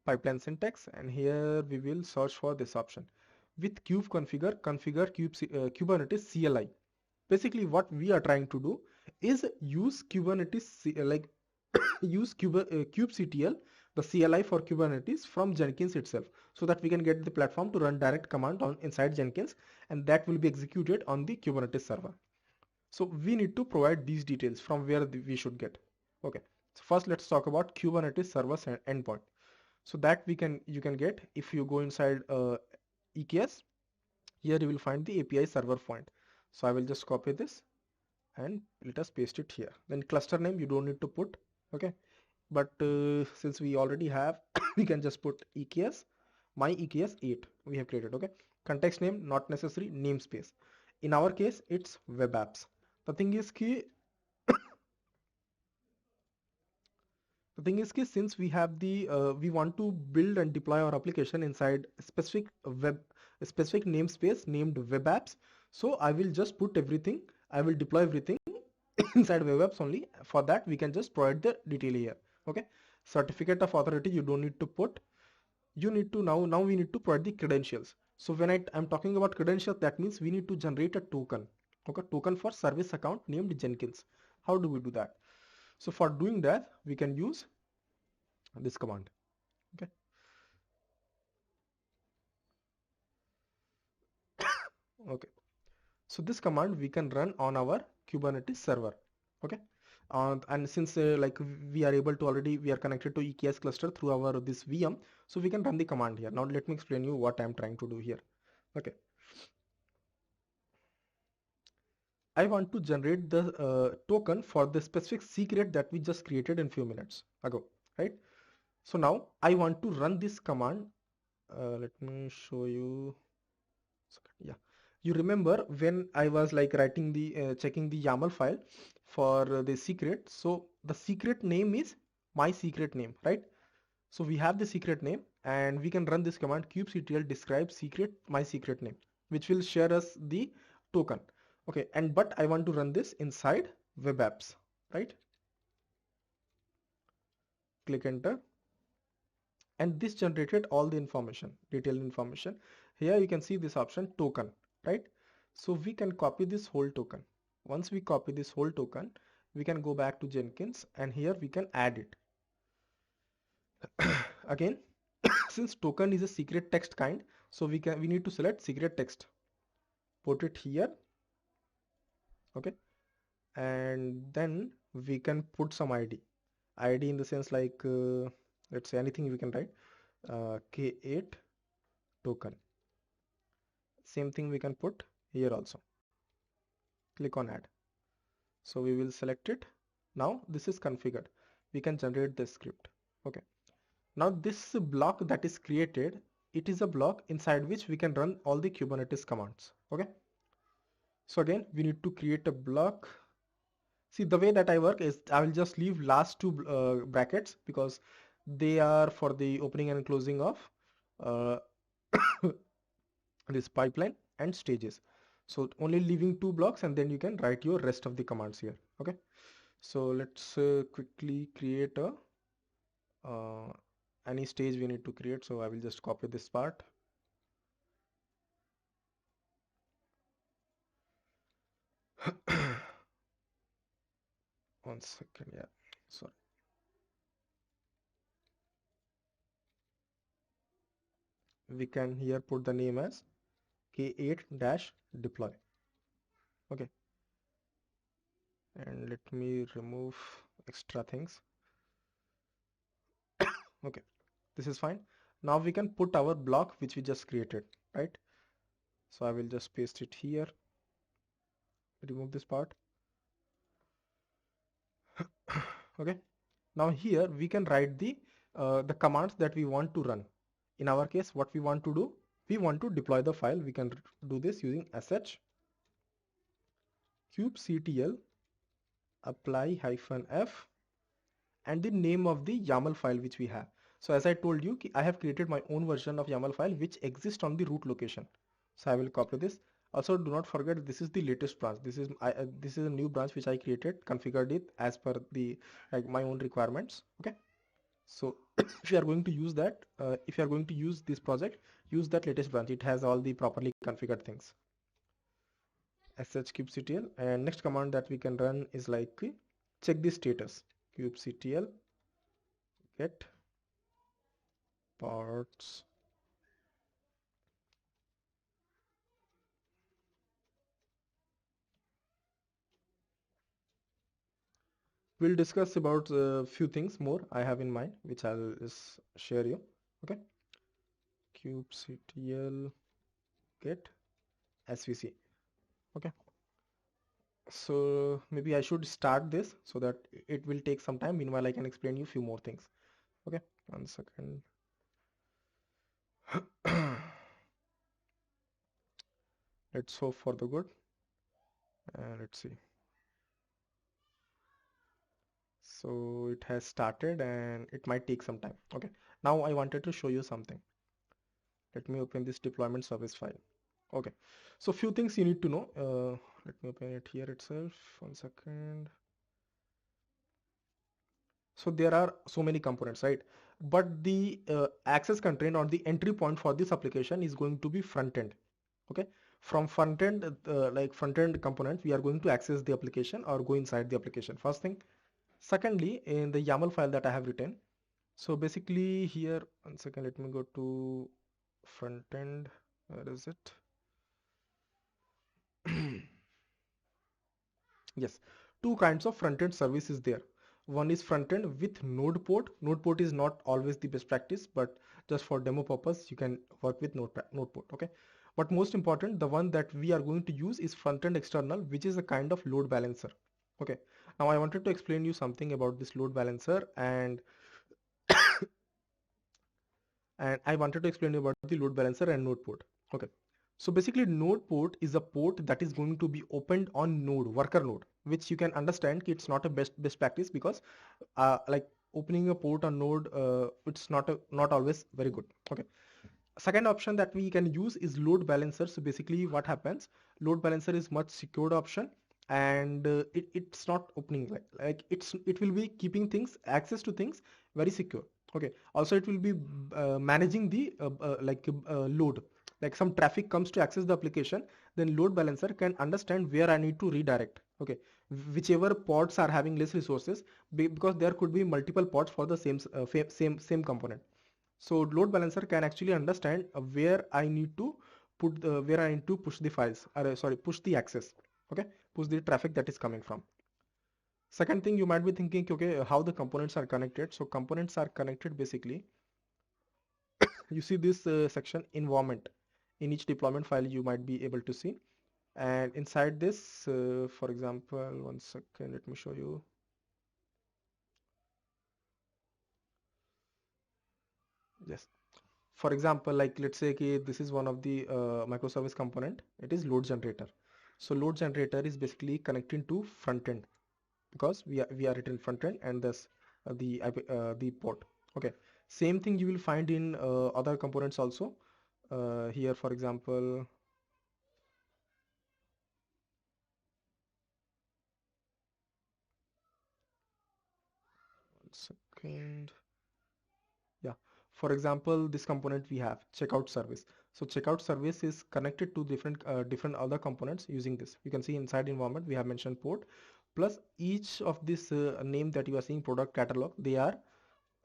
pipeline syntax, and here we will search for this option with kube configure Kubernetes CLI. Basically what we are trying to do is use use kubectl, the CLI for Kubernetes from Jenkins itself, so that we can get the platform to run direct command on inside Jenkins, and that will be executed on the Kubernetes server. So we need to provide these details from where we should get. Okay, so first let's talk about Kubernetes servers and endpoint. So that you can get if you go inside EKS. Here you will find the API server point. So I will just copy this and let us paste it here. Then cluster name you don't need to put, okay, but since we already have we can just put EKS, my EKS 8 we have created. Okay, context name not necessary, namespace, in our case it's web apps. The thing is key the thing is key, since we have the we want to build and deploy our application inside a specific namespace named web apps, so I will just put everything, I will deploy everything inside web apps only. For that we can just provide the detail here. Okay, certificate of authority you don't need to put, you need to now we need to provide the credentials. So when I'm talking about credentials, that means we need to generate a token, okay, token for service account named Jenkins. How do we do that? So for doing that we can use this command. Okay, okay, so this command we can run on our Kubernetes server. Okay, and since like we are able to already, we are connected to EKS cluster through our this VM, so we can run the command here. Now let me explain you what I'm trying to do here. Okay, I want to generate the token for the specific secret that we just created in few minutes ago, right? So now I want to run this command. Let me show you. Yeah, you remember when I was like writing the checking the YAML file for the secret. So the secret name is my secret name, right? So we have the secret name, and we can run this command kubectl describe secret my secret name, which will share us the token. Okay, and but I want to run this inside web apps, right? Click enter, and this generated all the information, detailed information. Here you can see this option token, right? So we can copy this whole token. Once we copy this whole token, we can go back to Jenkins, and here we can add it. Again, since token is a secret text kind, so we need to select secret text, put it here. Okay, and then we can put some ID in the sense like let's say anything we can write, K8 token. Same thing we can put here also. Click on add. So we will select it. Now this is configured. We can generate the script. Okay, now this block that is created, it is a block inside which we can run all the Kubernetes commands. Okay, so again we need to create a block, See, the way that I work is I will just leave last two brackets because they are for the opening and closing of uh, this pipeline and stages. So only leaving two blocks, and then you can write your rest of the commands here. Okay. So let's quickly create a any stage we need to create. So I will just copy this part. One second. Yeah. Sorry. We can here put the name as K8-deploy. Okay. And let me remove extra things. Okay. This is fine. Now we can put our block which we just created, right? So I will just paste it here. Remove this part. Okay. Now here we can write the commands that we want to run. In our case, what we want to do, we want to deploy the file. We can do this using sh kubectl apply-f and the name of the YAML file which we have. So as I told you, I have created my own version of YAML file which exists on the root location. So I will copy this. Also, do not forget this is the latest branch. This is a new branch which I created, configured it as per the my own requirements. Okay. So if you are going to use that, if you are going to use this project, use that latest branch. It has all the properly configured things. Sh kubectl, and next command that we can run is like check the status. Kubectl get parts. We'll discuss about a few things more I have in mind, which I'll just share you. Okay. Kubectl get svc. Okay. So maybe I should start this so that it will take some time. Meanwhile, I can explain you a few more things. Okay. 1 second. Let's hope for the good. Let's see. So it has started and it might take some time. Okay. Now I wanted to show you something. Let me open this deployment service file. Okay. So few things you need to know. Let me open it here itself. 1 second. So there are so many components, right? But the access constraint or the entry point for this application is going to be front end. Okay. From front end, like front end component, we are going to access the application or go inside the application. First thing. Secondly, in the YAML file that I have written, so basically here, 1 second, let me go to front end. Where is it? Yes, two kinds of front end service is there. One is front end with node port. Node port is not always the best practice, but just for demo purpose, you can work with node port. Okay. But most important, the one that we are going to use is front end external, which is a kind of load balancer. Okay. Now I wanted to explain you something about this load balancer and I wanted to explain you about the load balancer and node port. Okay. So basically node port is a port that is going to be opened on node, worker node, which you can understand it's not a best practice because like opening a port on node, it's not always very good. Okay. Second option that we can use is load balancer. So basically what happens, load balancer is much secured option and it's not opening it will be keeping things, access to things very secure. Okay. Also it will be managing the load, like some traffic comes to access the application, then load balancer can understand where I need to redirect. Okay. Whichever pods are having less resources, because there could be multiple pods for the same component. So load balancer can actually understand where I need to where I need to push the files, or sorry, push the access. Okay, push the traffic that is coming from. Second thing you might be thinking, okay, how the components are connected. So components are connected basically. You see this section environment. In each deployment file you might be able to see. And inside this, for example, 1 second, let me show you. Yes. For example, like let's say this is one of the microservice component. It is load generator. So load generator is basically connecting to front end. because we are written front end and this the port. Okay, same thing you will find in other components also. Here for example, 1 second. Yeah, for example, this component we have checkout service. So checkout service is connected to different other components using this. You can see inside environment we have mentioned port, plus each of this name that you are seeing, product catalog, they are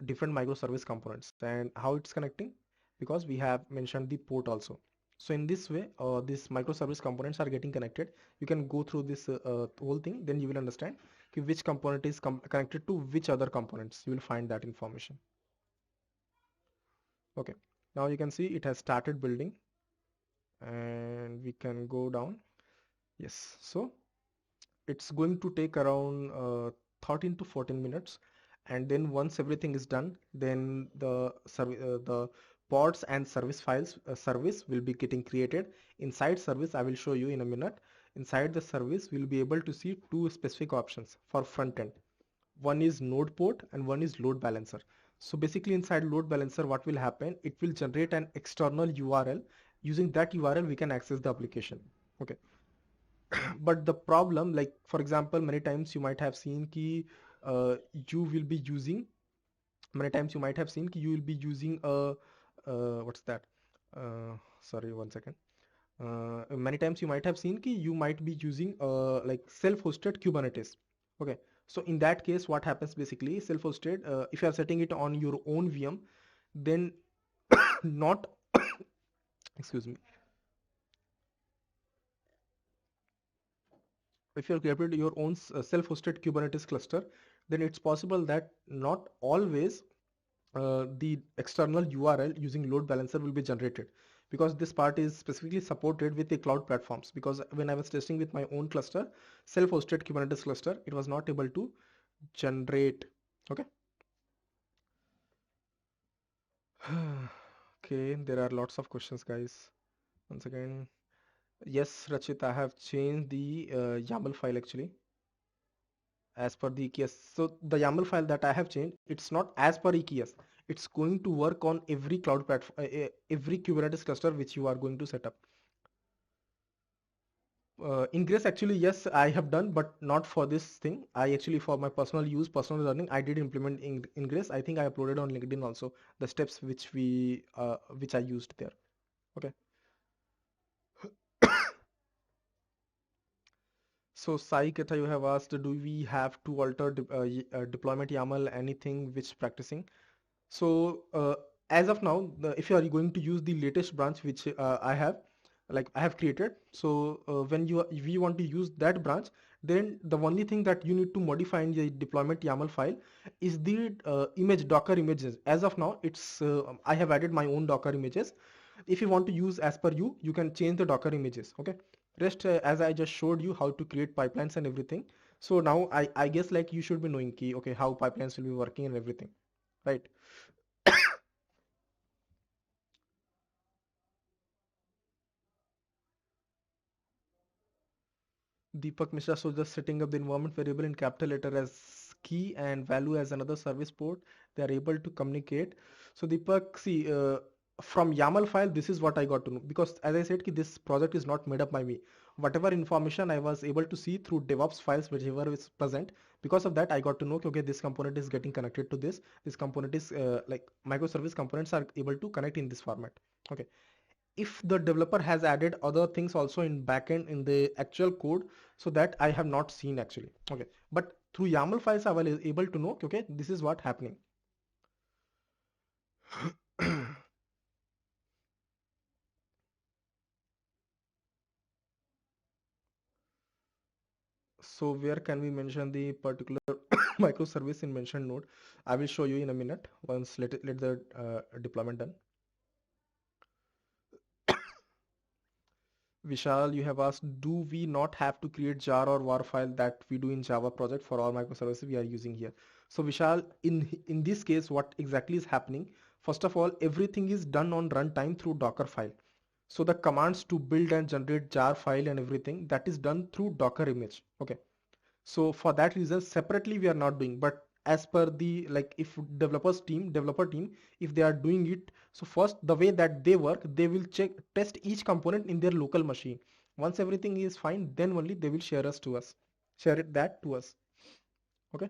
different microservice components. And how it's connecting, because we have mentioned the port also. So in this way, these microservice components are getting connected. You can go through this whole thing, then you will understand which component is connected to which other components. You will find that information. Okay, now you can see it has started building, and we can go down. Yes, so it's going to take around 13 to 14 minutes, and then once everything is done, then the pods and service files service will be getting created. Inside service, I will show you in a minute. Inside the service, we'll be able to see two specific options for front end. One is node port and one is load balancer. So basically inside load balancer, what will happen, it will generate an external URL. Using that URL we can access the application. Okay. But the problem, like for example, many times you might have seen ki you will be using many times you might have seen ki you will be using a what's that, sorry, 1 second. Many times you might have seen ki you might be using like self-hosted Kubernetes. Okay, so in that case, what happens basically, self-hosted, if you are setting it on your own VM, then not excuse me, if you have created your own self-hosted Kubernetes cluster, then it's possible that not always the external URL using load balancer will be generated, because this part is specifically supported with the cloud platforms. Because when I was testing with my own cluster, self-hosted Kubernetes cluster, it was not able to generate. Okay. Okay, there are lots of questions, guys. Once again, yes, Rachit, I have changed the YAML file actually as per the EKS. So the YAML file that I have changed, it's not as per EKS. It's going to work on every cloud platform, every Kubernetes cluster which you are going to set up. Ingress actually, yes, I have done, but not for this thing. I actually, for my personal use, personal learning, I did implement Ingress. I think I uploaded on LinkedIn also the steps which I used there. Okay. So Sai Ketha, you have asked, do we have to alter deployment YAML, anything which practicing? So as of now, if you are going to use the latest branch which I have created, so when we want to use that branch, then the only thing that you need to modify in the deployment YAML file is the image Docker images. As of now, it's I have added my own Docker images. If you want to use as per you, you can change the Docker images. Okay. Rest as I just showed you how to create pipelines and everything. So now I guess like you should be knowing key, okay, how pipelines will be working and everything, right? Deepak Mishra, so just setting up the environment variable in capital letter as key and value as another service port, they are able to communicate. So Deepak, see, from YAML file, this is what I got to know, because as I said, this project is not made up by me. Whatever information I was able to see through DevOps files, whichever is present, because of that, I got to know, okay, this component is getting connected to this component is like microservice components are able to connect in this format. Okay. If the developer has added other things also in backend in the actual code, so that I have not seen actually. Okay, but through YAML files I was able to know, okay, this is what happening. So where can we mention the particular microservice in mentioned node? I will show you in a minute once let the deployment done. Vishal, you have asked, do we not have to create jar or war file that we do in Java project for all microservices we are using here? So Vishal, in this case, what exactly is happening? First of all, everything is done on runtime through Docker file. So the commands to build and generate jar file and everything, that is done through Docker image. Okay. So for that reason, separately we are not doing. But as per the, like, if developer team, if they are doing it, so first the way that they work, they will test each component in their local machine. Once everything is fine, then only they will share it that to us. Okay.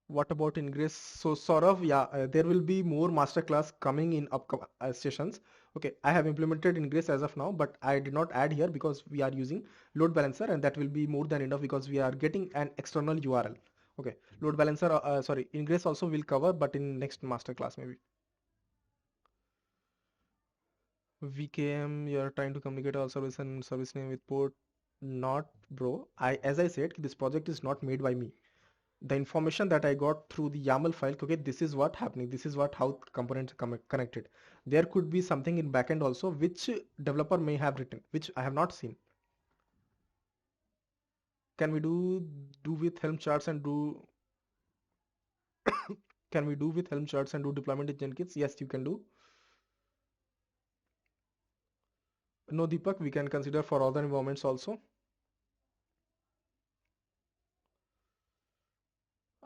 What about Ingress? So Saurav, yeah, there will be more masterclass coming in upcoming sessions. Okay, I have implemented Ingress as of now, but I did not add here because we are using load balancer, and that will be more than enough because we are getting an external URL. Okay, load balancer, sorry, Ingress also will cover, but in next masterclass maybe. VKM, you are trying to communicate all service and service name with port. Not, bro. As I said, this project is not made by me. The information that I got through the YAML file, okay, this is what happening. This is what how components are connected. There could be something in backend also which developer may have written, which I have not seen. Can we do with Helm charts and do? Can we do with Helm charts and do deployment in Jenkins? Yes, you can do. No, Deepak, we can consider for other environments also.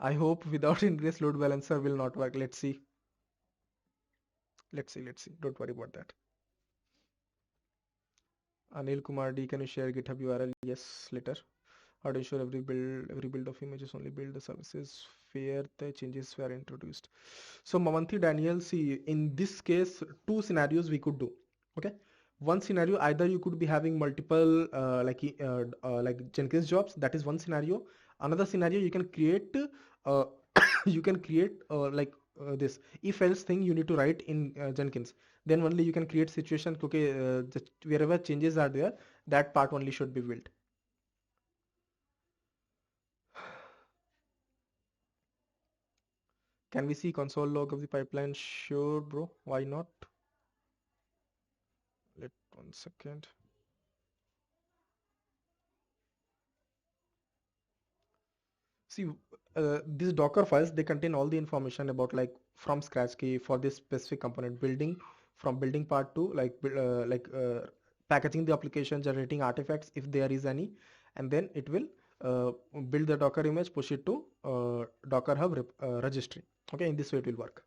I hope without Ingress load balancer will not work. Let's see. Let's see. Let's see. Don't worry about that. Anil Kumar D, can you share GitHub URL? Yes, later. How to ensure every build of images only build the services where the changes were introduced. So Mamanthi Daniel, see, in this case, two scenarios we could do. Okay, one scenario, either you could be having multiple like Jenkins jobs. That is one scenario. Another scenario, you can create uh, you can create this if else thing you need to write in Jenkins. Then only you can create situation. Okay, wherever changes are there, that part only should be built. Can we see console log of the pipeline? Sure, bro. Why not? Let 1 second. See, these Docker files, they contain all the information about like from scratch key for this specific component building, from building part to packaging the application, generating artifacts if there is any, and then it will build the Docker image, push it to Docker Hub registry. Okay, in this way it will work.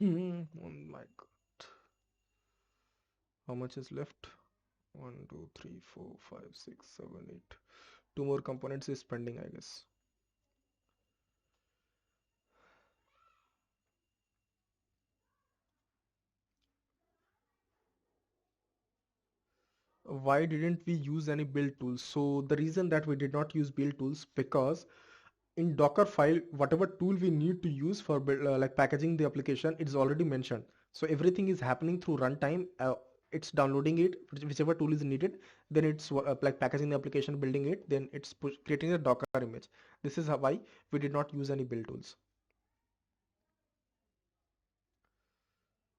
Oh my God. How much is left? 1, 2, 3, 4, 5, 6, 7, 8. Two more components is pending, I guess. Why didn't we use any build tools? So the reason that we did not use build tools, because in Docker file, whatever tool we need to use for like packaging the application, it's already mentioned. So everything is happening through runtime. It's downloading it, whichever tool is needed. Then it's like packaging the application, building it. Then it's creating a Docker image. This is why we did not use any build tools.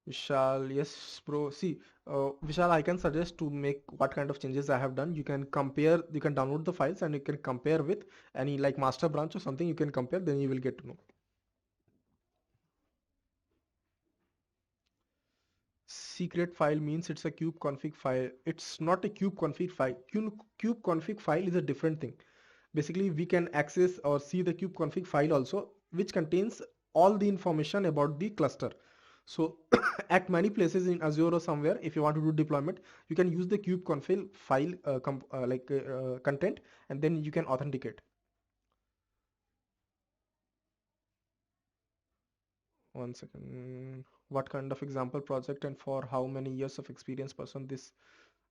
Vishal, yes, bro. See, Vishal, I can suggest to make what kind of changes I have done. You can compare, you can download the files and you can compare with any like master branch or something. You can compare, then you will get to know. Secret file means it's a kube config file. It's not a kube config file. Kube config file is a different thing. Basically, we can access or see the kube config file also, which contains all the information about the cluster. So at many places in Azure or somewhere, if you want to do deployment, you can use the kube config file content, and then you can authenticate. 1 second. What kind of example project and for how many years of experience person this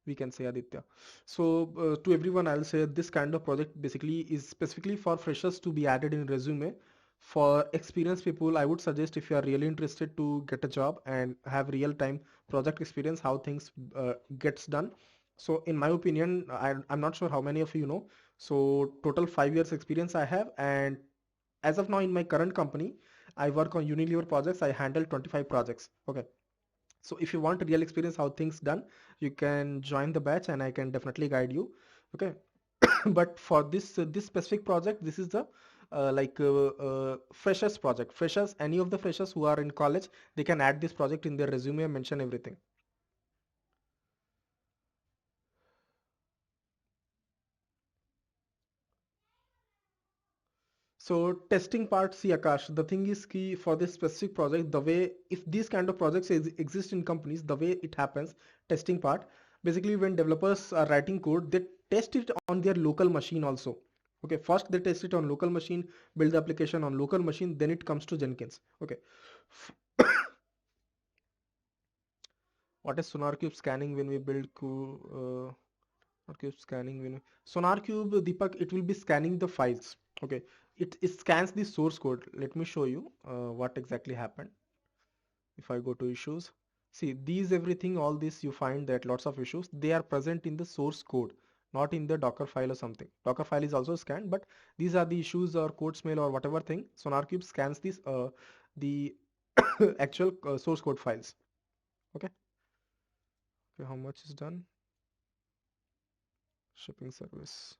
we can say, Aditya? So to everyone, I'll say this kind of project basically is specifically for freshers to be added in resume. For experienced people, I would suggest if you are really interested to get a job and have real time project experience, how things gets done. So in my opinion, I'm not sure how many of you know. So total 5 years experience I have, and as of now in my current company, I work on Unilever projects. I handle 25 projects. Okay. So if you want real experience how things done, you can join the batch and I can definitely guide you. Okay. But for this specific project, this is the freshers project. Freshers, any of the freshers who are in college, they can add this project in their resume and mention everything. So testing part, see Akash, the thing is key for this specific project, the way, if these kind of projects exist in companies, the way it happens, testing part, basically when developers are writing code, they test it on their local machine also. Okay, first they test it on local machine, build the application on local machine, then it comes to Jenkins. Okay. What is SonarQube scanning when we build SonarQube scanning when SonarQube, Deepak, it will be scanning the files. Okay, it scans the source code. Let me show you what exactly happened. If I go to issues, see these everything, all this you find that lots of issues, they are present in the source code, not in the Docker file or something. Docker file is also scanned, but these are the issues or code smell or whatever thing. SonarQube scans this the actual source code files. Okay. Okay, how much is done? Shipping service.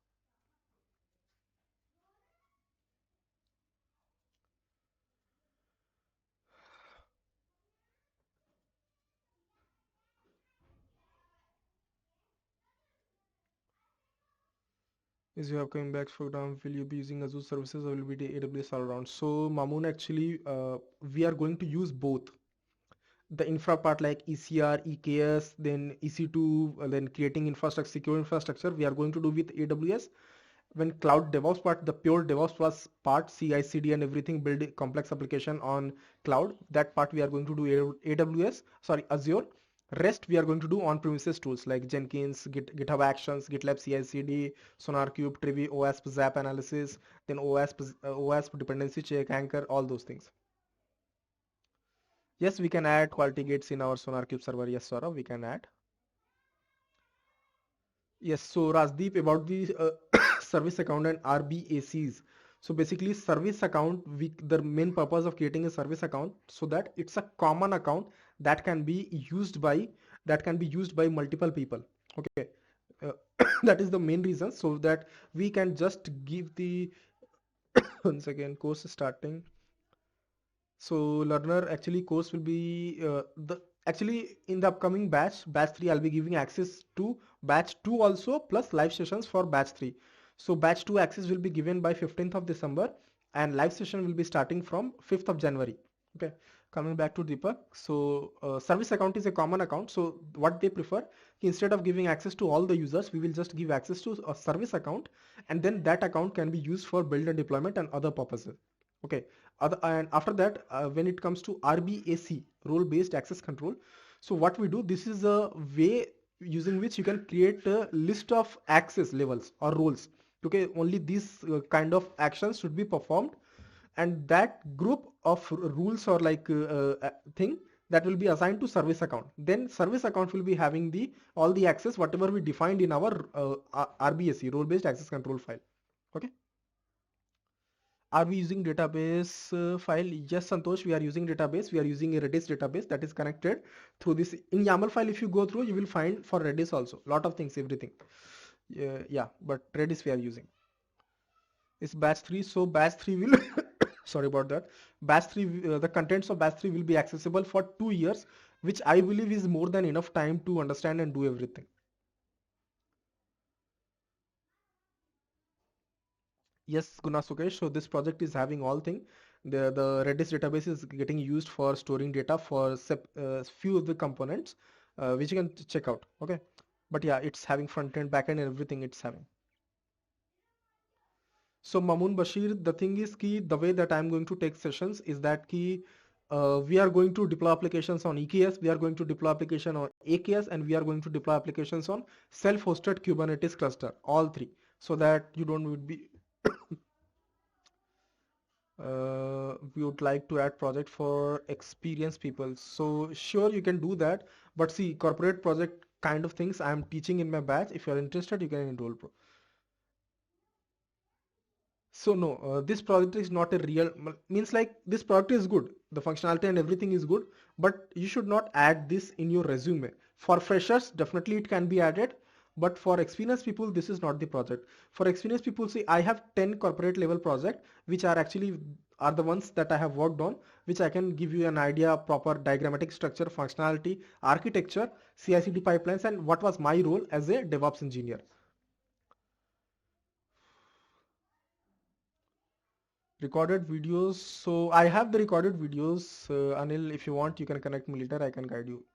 Is you have coming back for example, will you be using Azure services or will be the AWS all around? So Mamoon, actually we are going to use both. The infra part like ECR, EKS, then EC2, then creating infrastructure, secure infrastructure, we are going to do with AWS. When cloud DevOps part, the pure DevOps was part, CICD and everything, build a complex application on cloud. That part we are going to do AWS, sorry, Azure. Rest we are going to do on-premises tools like Jenkins, GitHub Actions, GitLab CI/CD, SonarQube, Trivi, OWASP, Zap Analysis, then OWASP Dependency Check, Anchor, all those things. Yes, we can add quality gates in our SonarQube server. Yes, Saurav, we can add. Yes, so Rajdeep, about the service account and RBACs. So basically service account, the main purpose of creating a service account so that it's a common account that can be used by multiple people. Okay. Uh, that is the main reason, so that we can just give the once again course starting. So learner, actually course will be the actually in the upcoming batch 3, I'll be giving access to batch 2 also, plus live sessions for batch 3. So batch 2 access will be given by 15th of December and live session will be starting from 5th of January. Okay, coming back to Deepak. So service account is a common account. So what they prefer, instead of giving access to all the users, we will just give access to a service account, and then that account can be used for build and deployment and other purposes. Okay. And after that, when it comes to RBAC, role-based access control, so what we do, this is a way using which you can create a list of access levels or roles. Okay, only these kind of actions should be performed, and that group of rules or thing that will be assigned to service account. Then service account will be having the all the access whatever we defined in our RBAC, role-based access control file. Okay. Are we using database file? Yes, Santosh, we are using database. We are using a Redis database that is connected through this. In YAML file, if you go through, you will find for Redis also. Lot of things, everything. Yeah, but Redis we are using. It's batch 3. So batch 3 will, sorry about that. Batch 3, the contents of batch 3 will be accessible for 2 years, which I believe is more than enough time to understand and do everything. Yes, Gunasukesh. So this project is having all thing. The Redis database is getting used for storing data for few of the components, which you can check out. Okay, but yeah, it's having front end, back end, and everything it's having. So Mamun Bashir, the thing is key. The way that I'm going to take sessions is that key. We are going to deploy applications on EKS, we are going to deploy application on AKS, and we are going to deploy applications on self-hosted Kubernetes cluster, all three, so that you don't would be we would like to add project for experienced people. So sure, you can do that, but see, corporate project kind of things I'm teaching in my batch. If you're interested, you can enroll. So no, this project is not a real, means like this project is good, the functionality and everything is good, but you should not add this in your resume. For freshers, definitely it can be added, But for experienced people, this is not the project. For experienced people, see, I have 10 corporate level project, which are actually are the ones that I have worked on, which I can give you an idea, proper diagrammatic structure, functionality, architecture, CI/CD pipelines, and what was my role as a DevOps engineer. Recorded videos. So I have the recorded videos. Anil, if you want, you can connect me later. I can guide you.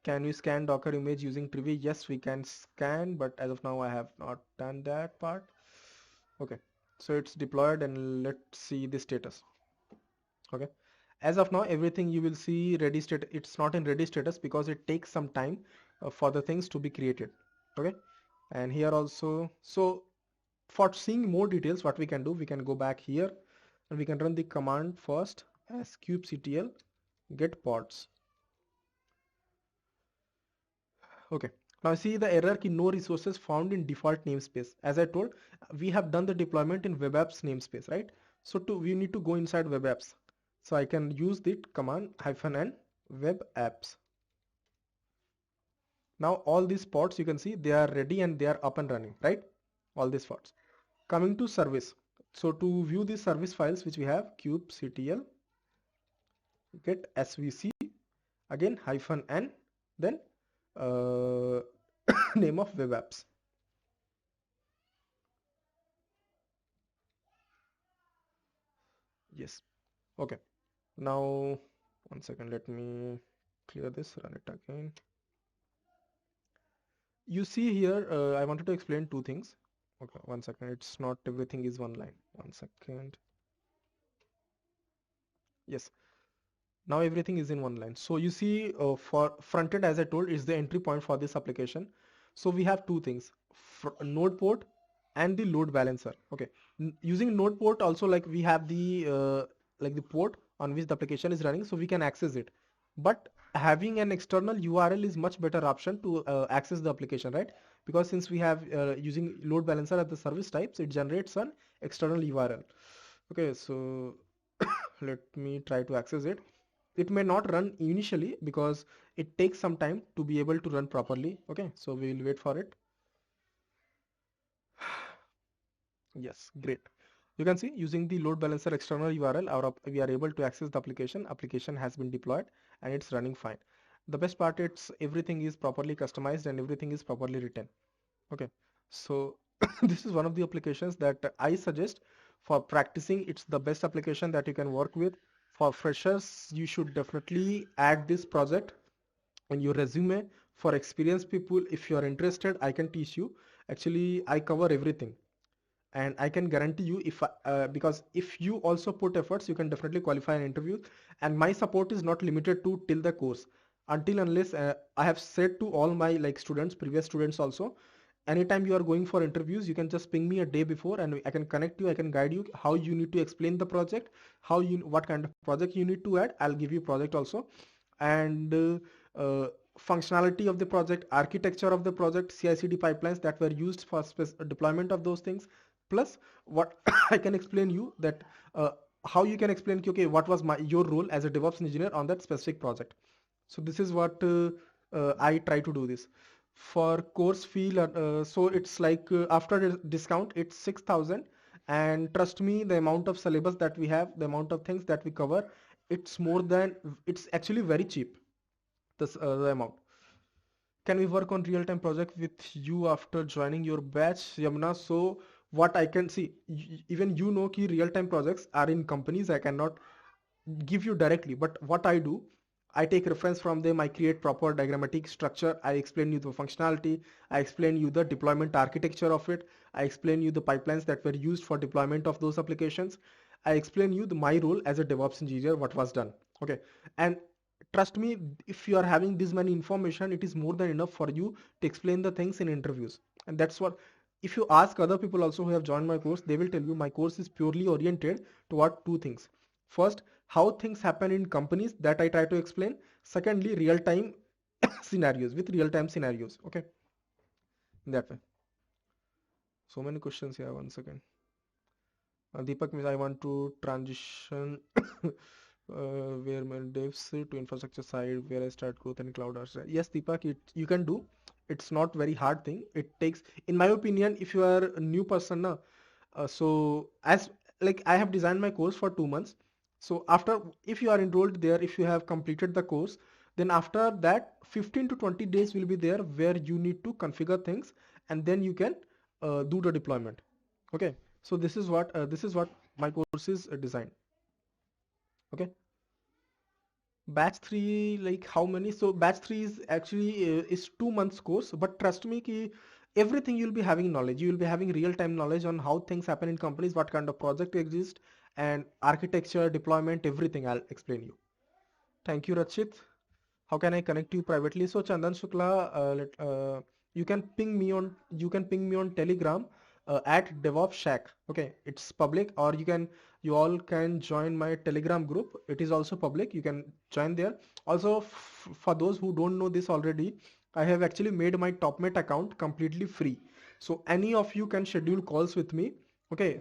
Can we scan Docker image using Trivy? Yes, we can scan, but as of now, I have not done that part. Okay, so it's deployed and let's see the status. Okay, as of now, everything you will see ready state. It's not in ready status because it takes some time for the things to be created. Okay, and here also, so for seeing more details, what we can do, we can go back here and we can run the command first as kubectl get pods. Okay, now see the error key no resources found in default namespace. As I told, we have done the deployment in web apps namespace, right? So we need to go inside web apps. So I can use the command -n web apps. Now all these pods you can see they are ready and they are up and running, right? All these pods. Coming to service. So to view these service files which we have kubectl get svc again -n then name of web apps. Yes. Okay. Now, one second, let me clear this, run it again. You see here, I wanted to explain two things. Okay, one second, it's not everything is one line. One second. Yes, now everything is in one line. So you see for front end, as I told, is the entry point for this application. So we have two things, node port and the load balancer. Okay, using node port also, like we have the port on which the application is running, so we can access it. But having an external URL is much better option to access the application, right? Because since we have using load balancer as the service types, it generates an external URL. Okay, so let me try to access it. It may not run initially because it takes some time to be able to run properly. Okay, so we will wait for it. Yes, great. You can see using the load balancer external URL, we are able to access the application. Application has been deployed and it's running fine. The best part, it's everything is properly customized and everything is properly written. Okay, so this is one of the applications that I suggest for practicing. It's the best application that you can work with. For freshers, you should definitely add this project in your resume. For experienced people, if you are interested, I can teach you. Actually, I cover everything and I can guarantee you if because if you also put efforts, you can definitely qualify an interview. And my support is not limited to till the course, until unless I have said to all my like students, previous students also, anytime you are going for interviews, you can just ping me a day before and I can connect you, I can guide you how you need to explain the project, what kind of project you need to add. I'll give you project also, and functionality of the project, architecture of the project, CI/CD pipelines that were used for deployment of those things, plus what I can explain you that how you can explain okay, what was your role as a DevOps engineer on that specific project. So this is what I try to do this. For course fee, so it's like after discount, it's 6,000, and trust me, the amount of syllabus that we have, the amount of things that we cover, it's more than, it's actually very cheap. This the amount. Can we work on real-time project with you after joining your batch, Yamuna? So what I can see, even you know key real-time projects are in companies. I cannot give you directly, but what I do, I take reference from them. I create proper diagrammatic structure. I explain you the functionality. I explain you the deployment architecture of it. I explain you the pipelines that were used for deployment of those applications. I explain you my role as a DevOps engineer, what was done. Okay, and trust me, if you are having this many information, it is more than enough for you to explain the things in interviews. And that's what, if you ask other people also who have joined my course, they will tell you my course is purely oriented toward two things. First, how things happen in companies that I try to explain. Secondly, real-time scenarios with real-time scenarios. Okay, that way. So many questions here. One second. Deepak, I want to transition where my devs to infrastructure side where I start growth and cloud. Yes, Deepak, you can do. It's not very hard thing. It takes, in my opinion, if you are a new person, so as like I have designed my course for 2 months. So after, if you are enrolled there, if you have completed the course, then after that 15 to 20 days will be there where you need to configure things, and then you can do the deployment. Okay. So this is what my course is designed. Okay. Batch 3, like how many? So batch 3 is actually is 2 months course, but trust me ki everything you'll be having knowledge. You will be having real time knowledge on how things happen in companies, what kind of project exist, and architecture, deployment, everything I'll explain you. Thank you, Rachit. How can I connect you privately? So Chandan Shukla, you can ping me on Telegram at DevOps Shack. Okay, it's public, or you all can join my Telegram group. It is also public. You can join there. Also, for those who don't know this already, I have actually made my TopMate account completely free. So any of you can schedule calls with me. Okay,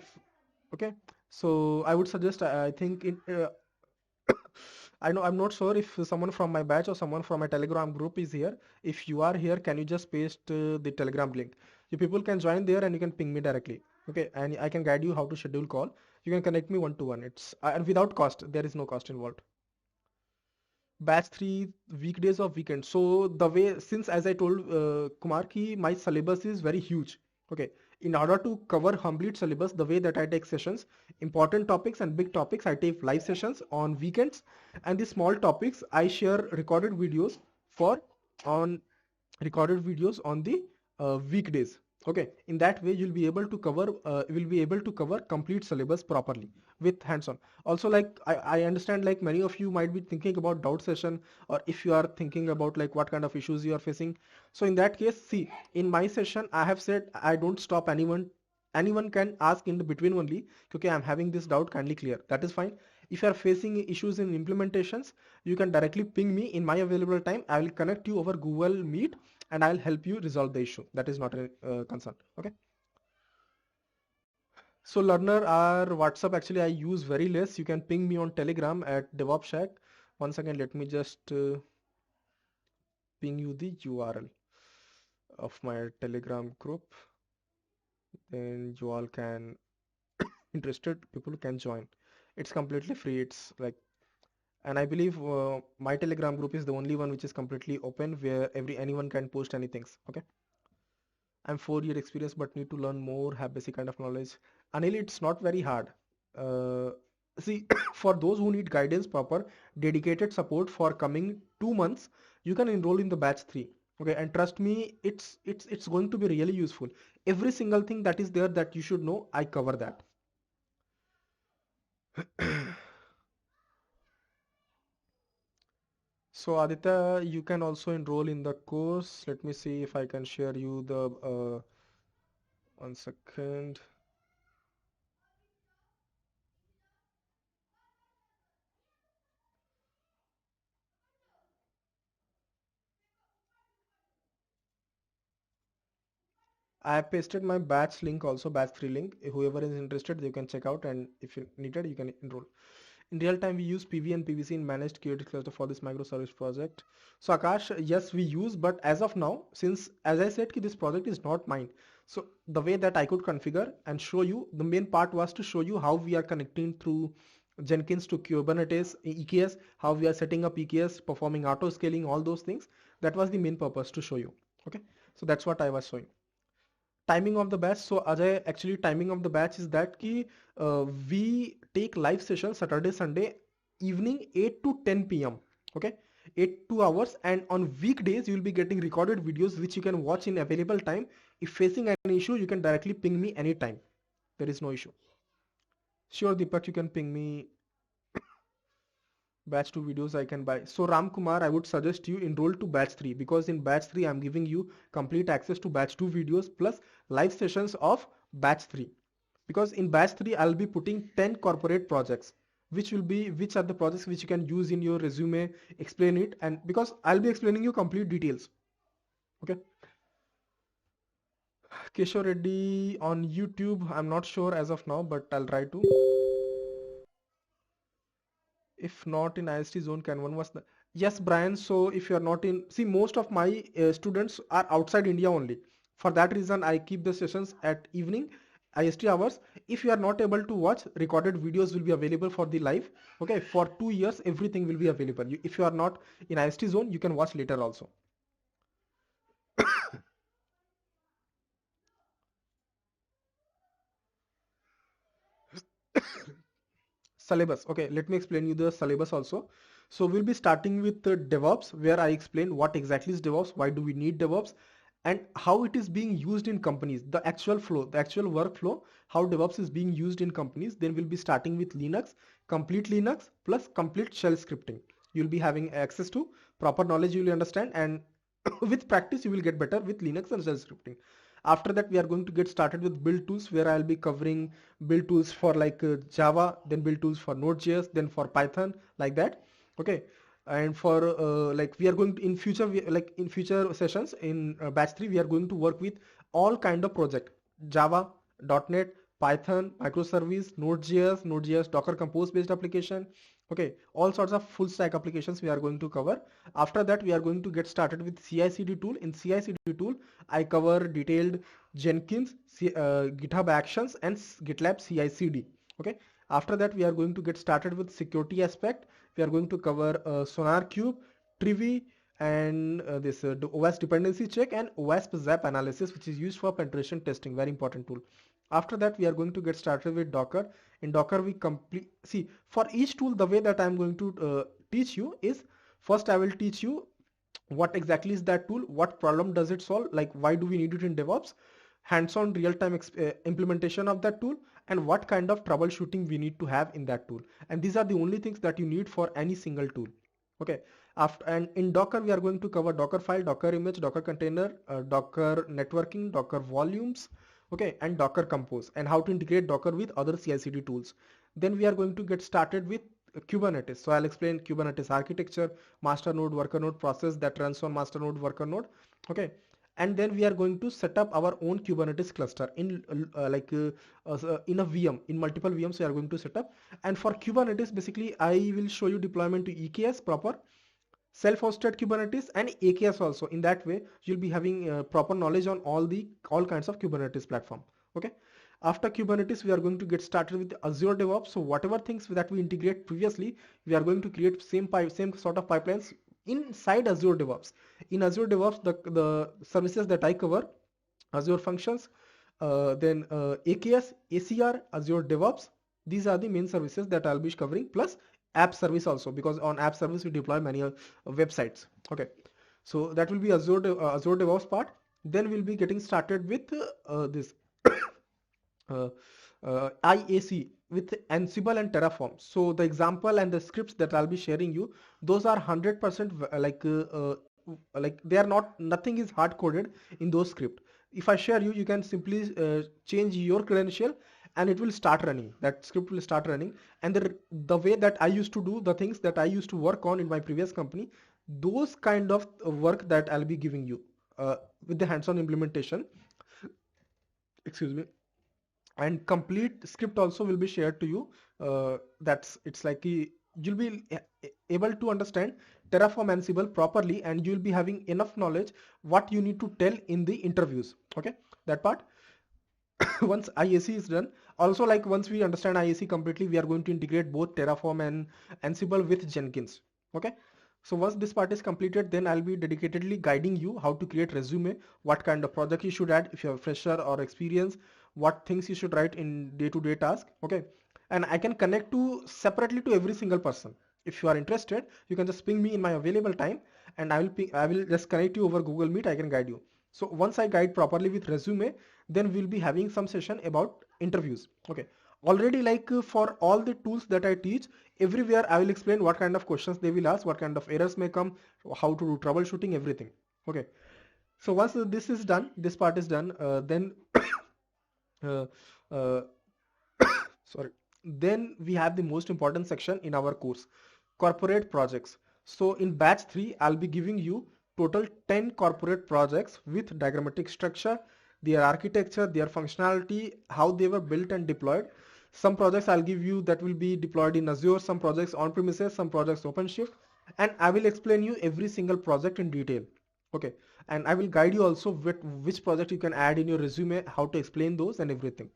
okay. So I would suggest, I think I know, I'm not sure if someone from my batch or someone from my Telegram group is here. If you are here, can you just paste the Telegram link? You people can join there and you can ping me directly. Okay, and I can guide you how to schedule call. You can connect me one to one. It's and without cost. There is no cost involved. Batch 3 weekdays or weekends. So the way, since as I told Kumar ki my syllabus is very huge. Okay, in order to cover complete syllabus, the way that I take sessions, important topics and big topics, I take live sessions on weekends, and the small topics I share for on recorded videos on the weekdays. Okay, in that way you'll be able to cover complete syllabus properly with hands-on. Also, like I understand, like many of you might be thinking about doubt session, or if you are thinking about like what kind of issues you are facing. So in that case, see, in my session I have said I don't stop anyone can ask in the between only. Okay, I'm having this doubt, kindly clear. That is fine. If you are facing issues in implementations, you can directly ping me in my available time. I will connect you over Google Meet and I'll help you resolve the issue. That is not a concern. Okay. So learner or WhatsApp, actually I use very less. You can ping me on Telegram at DevOps Shack. Once again, let me just ping you the URL of my Telegram group. Then you all can, interested people can join. It's completely free. It's like, and I believe my Telegram group is the only one which is completely open where anyone can post anything. Okay. I'm 4 year experience but need to learn more, have basic kind of knowledge. Anil, it's not very hard. Uh, See, for those who need guidance, proper, dedicated support for coming 2 months, you can enroll in the batch 3. Okay, and trust me, it's going to be really useful. Every single thing that is there that you should know, I cover that. So Aditya, you can also enroll in the course. Let me see if I can share you the 1 second. I have pasted my batch link also, batch 3 link. Whoever is interested, you can check out, and if you needed, you can enroll. In real time, we use PV and PVC in managed Kubernetes cluster for this microservice project. So Akash, yes, we use, but as of now, since as I said, this project is not mine. So the way that I could configure and show you, the main part was to show you how we are connecting through Jenkins to Kubernetes, EKS, how we are setting up EKS, performing auto scaling, all those things. That was the main purpose to show you. Okay, so that's what I was showing. Timing of the batch. So Ajay, actually timing of the batch is that we take live session Saturday, Sunday evening 8 to 10 p.m. Okay, 2 hours, and on weekdays you will be getting recorded videos which you can watch in available time. If facing an issue, you can directly ping me anytime. There is no issue. Sure, Deepak, you can ping me batch 2 videos I can buy. So Ram Kumar, I would suggest you enroll to batch 3, because in batch 3 I'm giving you complete access to batch 2 videos plus live sessions of batch 3. Because in batch 3 I'll be putting 10 corporate projects, which are the projects which you can use in your resume, explain it, and because I'll be explaining you complete details. Okay. Keshore Reddy on YouTube, I'm not sure as of now, but I'll try to. If not in IST zone, can one was the Yes, Brian. So if you are not in, see, most of my students are outside India only. For that reason, I keep the sessions at evening, IST hours. If you are not able to watch, recorded videos will be available for the live. Okay, for 2 years, everything will be available. If you are not in IST zone, you can watch later also. Syllabus. Okay, let me explain you the syllabus also. So we'll be starting with DevOps, where I explain what exactly is DevOps, why do we need DevOps, and how it is being used in companies, the actual flow, the actual workflow, how DevOps is being used in companies. Then we'll be starting with complete Linux plus complete shell scripting. You'll be having access to proper knowledge, you will understand, and with practice you will get better with Linux and shell scripting. After that, we are going to get started with build tools, where I'll be covering build tools for like Java, then build tools for Node.js, then for Python, like that. Okay. And for like we are going to in future, like in future sessions in batch 3, we are going to work with all kind of project: Java, .NET, Python, microservice, Node.js, Docker Compose based application. Okay, all sorts of full stack applications we are going to cover. After that, we are going to get started with CICD tool. In CICD tool, I cover detailed Jenkins, GitHub Actions, and GitLab CI/CD. Okay. After that, we are going to get started with security aspect. We are going to cover SonarQube, Trivi, and this the OS dependency check and OWASP Zap analysis, which is used for penetration testing. Very important tool. After that, we are going to get started with Docker. In Docker, we complete see for each tool. The way that I am going to teach you is, first I will teach you what exactly is that tool, what problem does it solve, like why do we need it in DevOps, hands-on real-time implementation of that tool, and what kind of troubleshooting we need to have in that tool. And these are the only things that you need for any single tool. Okay. After, and in Docker, we are going to cover Docker file, Docker image, Docker container, Docker networking, Docker volumes, okay, and Docker compose, and how to integrate Docker with other CI/CD tools. Then we are going to get started with Kubernetes. So I'll explain Kubernetes architecture, master node, worker node, process that runs on master node, worker node. Okay. And then we are going to set up our own Kubernetes cluster in in a VM, in multiple VMs we are going to set up. And for Kubernetes, basically I will show you deployment to EKS proper, self-hosted Kubernetes, and AKS also. In that way, you'll be having proper knowledge on all kinds of Kubernetes platform. Okay. After Kubernetes, we are going to get started with Azure DevOps. So whatever things that we integrate previously, we are going to create same sort of pipelines inside Azure DevOps. In Azure DevOps, the services that I cover: Azure Functions, then AKS, ACR, Azure DevOps. These are the main services that I'll be covering, plus app service also, because on app service we deploy many websites. Okay, so that will be Azure DevOps part. Then we'll be getting started with this uh, IAC with Ansible and Terraform. So the example and the scripts that I'll be sharing you, those are 100% like they are not, nothing is hard coded in those scripts. If I share you, you can simply change your credential and it will start running. That script will start running. And the way that I used to do the things that I used to work on in my previous company, those kind of work that I'll be giving you with the hands-on implementation. Excuse me. And complete script also will be shared to you. That's it's like you'll be able to understand Terraform Ansible properly, and you'll be having enough knowledge what you need to tell in the interviews. Okay, that part. Once IAC is done, also like once we understand IAC completely, we are going to integrate both Terraform and Ansible with Jenkins. Okay. So once this part is completed, then I'll be dedicatedly guiding you how to create resume, what kind of project you should add if you're a fresher or experience, what things you should write in day-to-day task. Okay. And I can connect to separately to every single person. If you are interested, you can just ping me in my available time, and I will just connect you over Google Meet. I can guide you. So once I guide properly with resume, then we'll be having some session about interviews. Okay. Already, like for all the tools that I teach, everywhere I will explain what kind of questions they will ask, what kind of errors may come, how to do troubleshooting, everything. Okay. So once this is done, this part is done, then uh, uh, sorry, then we have the most important section in our course: corporate projects. So in batch 3, I'll be giving you total 10 corporate projects with diagrammatic structure, their architecture, their functionality, how they were built and deployed. Some projects I'll give you that will be deployed in Azure, some projects on premises, some projects OpenShift. and I will explain you every single project in detail. Okay, and I will guide you also with which project you can add in your resume, how to explain those and everything.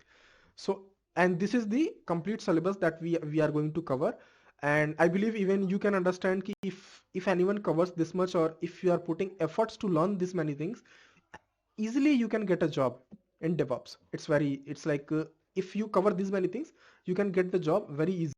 So, and this is the complete syllabus that we are going to cover. And I believe even you can understand ki if anyone covers this much, or if you are putting efforts to learn this many things, easily you can get a job in DevOps. It's like if you cover these many things, you can get the job very easy.